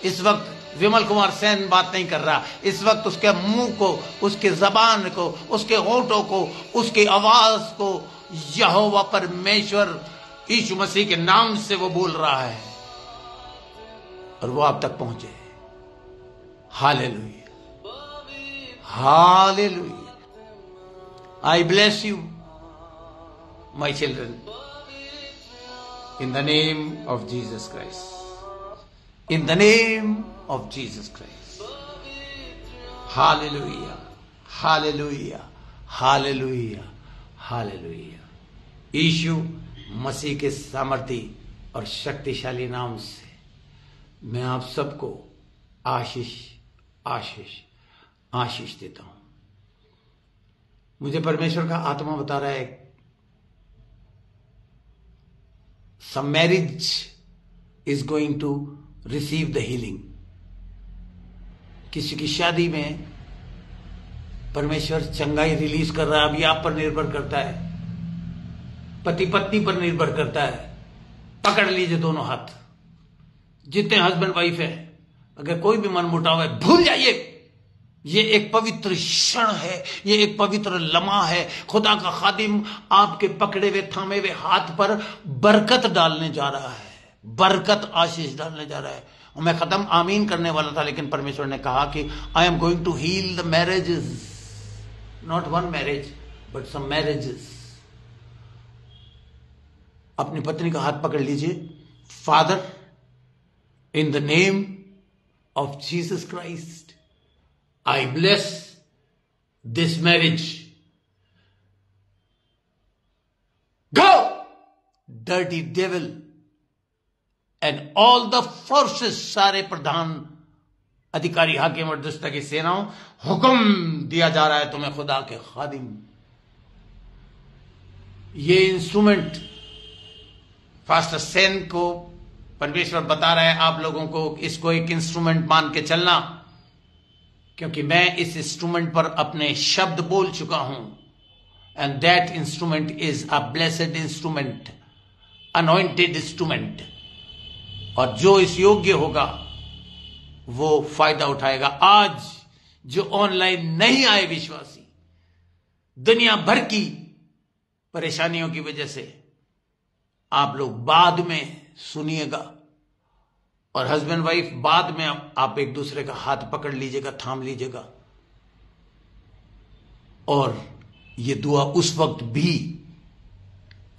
इस वक्त विमल कुमार सेन बात नहीं कर रहा, इस वक्त उसके मुंह को, उसके जबान को, उसके होठों को, उसकी आवाज को यहोवा परमेश्वर यीशु मसीह के नाम से वो बोल रहा है और वो आप तक पहुंचे। Hallelujah, hallelujah. I bless you my children in the name of Jesus Christ, in the name of Jesus Christ. Hallelujah, hallelujah, hallelujah, hallelujah. यीशु मसीह के सामर्थी और शक्तिशाली नाम से मैं आप सबको आशीष आशीष आशीष देता हूं। मुझे परमेश्वर का आत्मा बता रहा है, some marriage is going to receive the healing. किसी की शादी में परमेश्वर चंगाई रिलीज कर रहा है। अभी आप पर निर्भर करता है, पति पत्नी पर निर्भर करता है। पकड़ लीजिए दोनों हाथ, जितने हस्बैंड वाइफ है, अगर कोई भी मन मुटाव है भूल जाइए। ये एक पवित्र क्षण है, ये एक पवित्र लम्हा है। खुदा का खादिम आपके पकड़े हुए थामे हुए हाथ पर बरकत डालने जा रहा है, बरकत आशीष डालने जा रहा है। और मैं खत्म आमीन करने वाला था, लेकिन परमेश्वर ने कहा कि I am going to heal the marriages, not one marriage but some marriages. अपनी पत्नी का हाथ पकड़ लीजिए। Father, in the name of Jesus Christ, I bless this marriage. Go, dirty devil, and all the forces, सारे प्रधान अधिकारी, हाकिम और दुष्ट की सेनाओं, हुक्म दिया जा रहा है तुम्हें खुदा के खादिम। ये इंस्ट्रूमेंट फास्टर सेन को परमेश्वर बता रहा है आप लोगों को, इसको एक इंस्ट्रूमेंट मान के चलना। क्योंकि मैं इस इंस्ट्रूमेंट पर अपने शब्द बोल चुका हूं, and that instrument is a blessed instrument, anointed instrument. और जो इस योग्य होगा वो फायदा उठाएगा। आज जो ऑनलाइन नहीं आए विश्वासी, दुनिया भर की परेशानियों की वजह से, आप लोग बाद में सुनिएगा, और हस्बैंड वाइफ बाद में आप एक दूसरे का हाथ पकड़ लीजिएगा, थाम लीजिएगा, और ये दुआ उस वक्त भी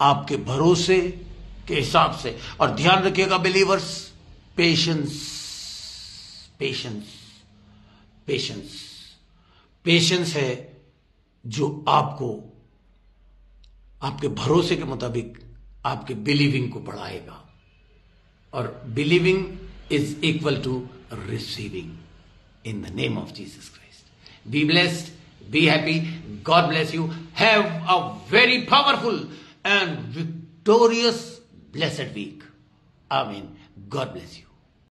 आपके भरोसे के हिसाब से। और ध्यान रखिएगा believers, patience patience patience patience है जो आपको आपके भरोसे के मुताबिक आपके बिलीविंग को बढ़ाएगा। और believing is equal to receiving in the name of Jesus Christ. Be blessed, be happy, God bless you, have a very powerful and victorious blessed week. Amen. God bless you.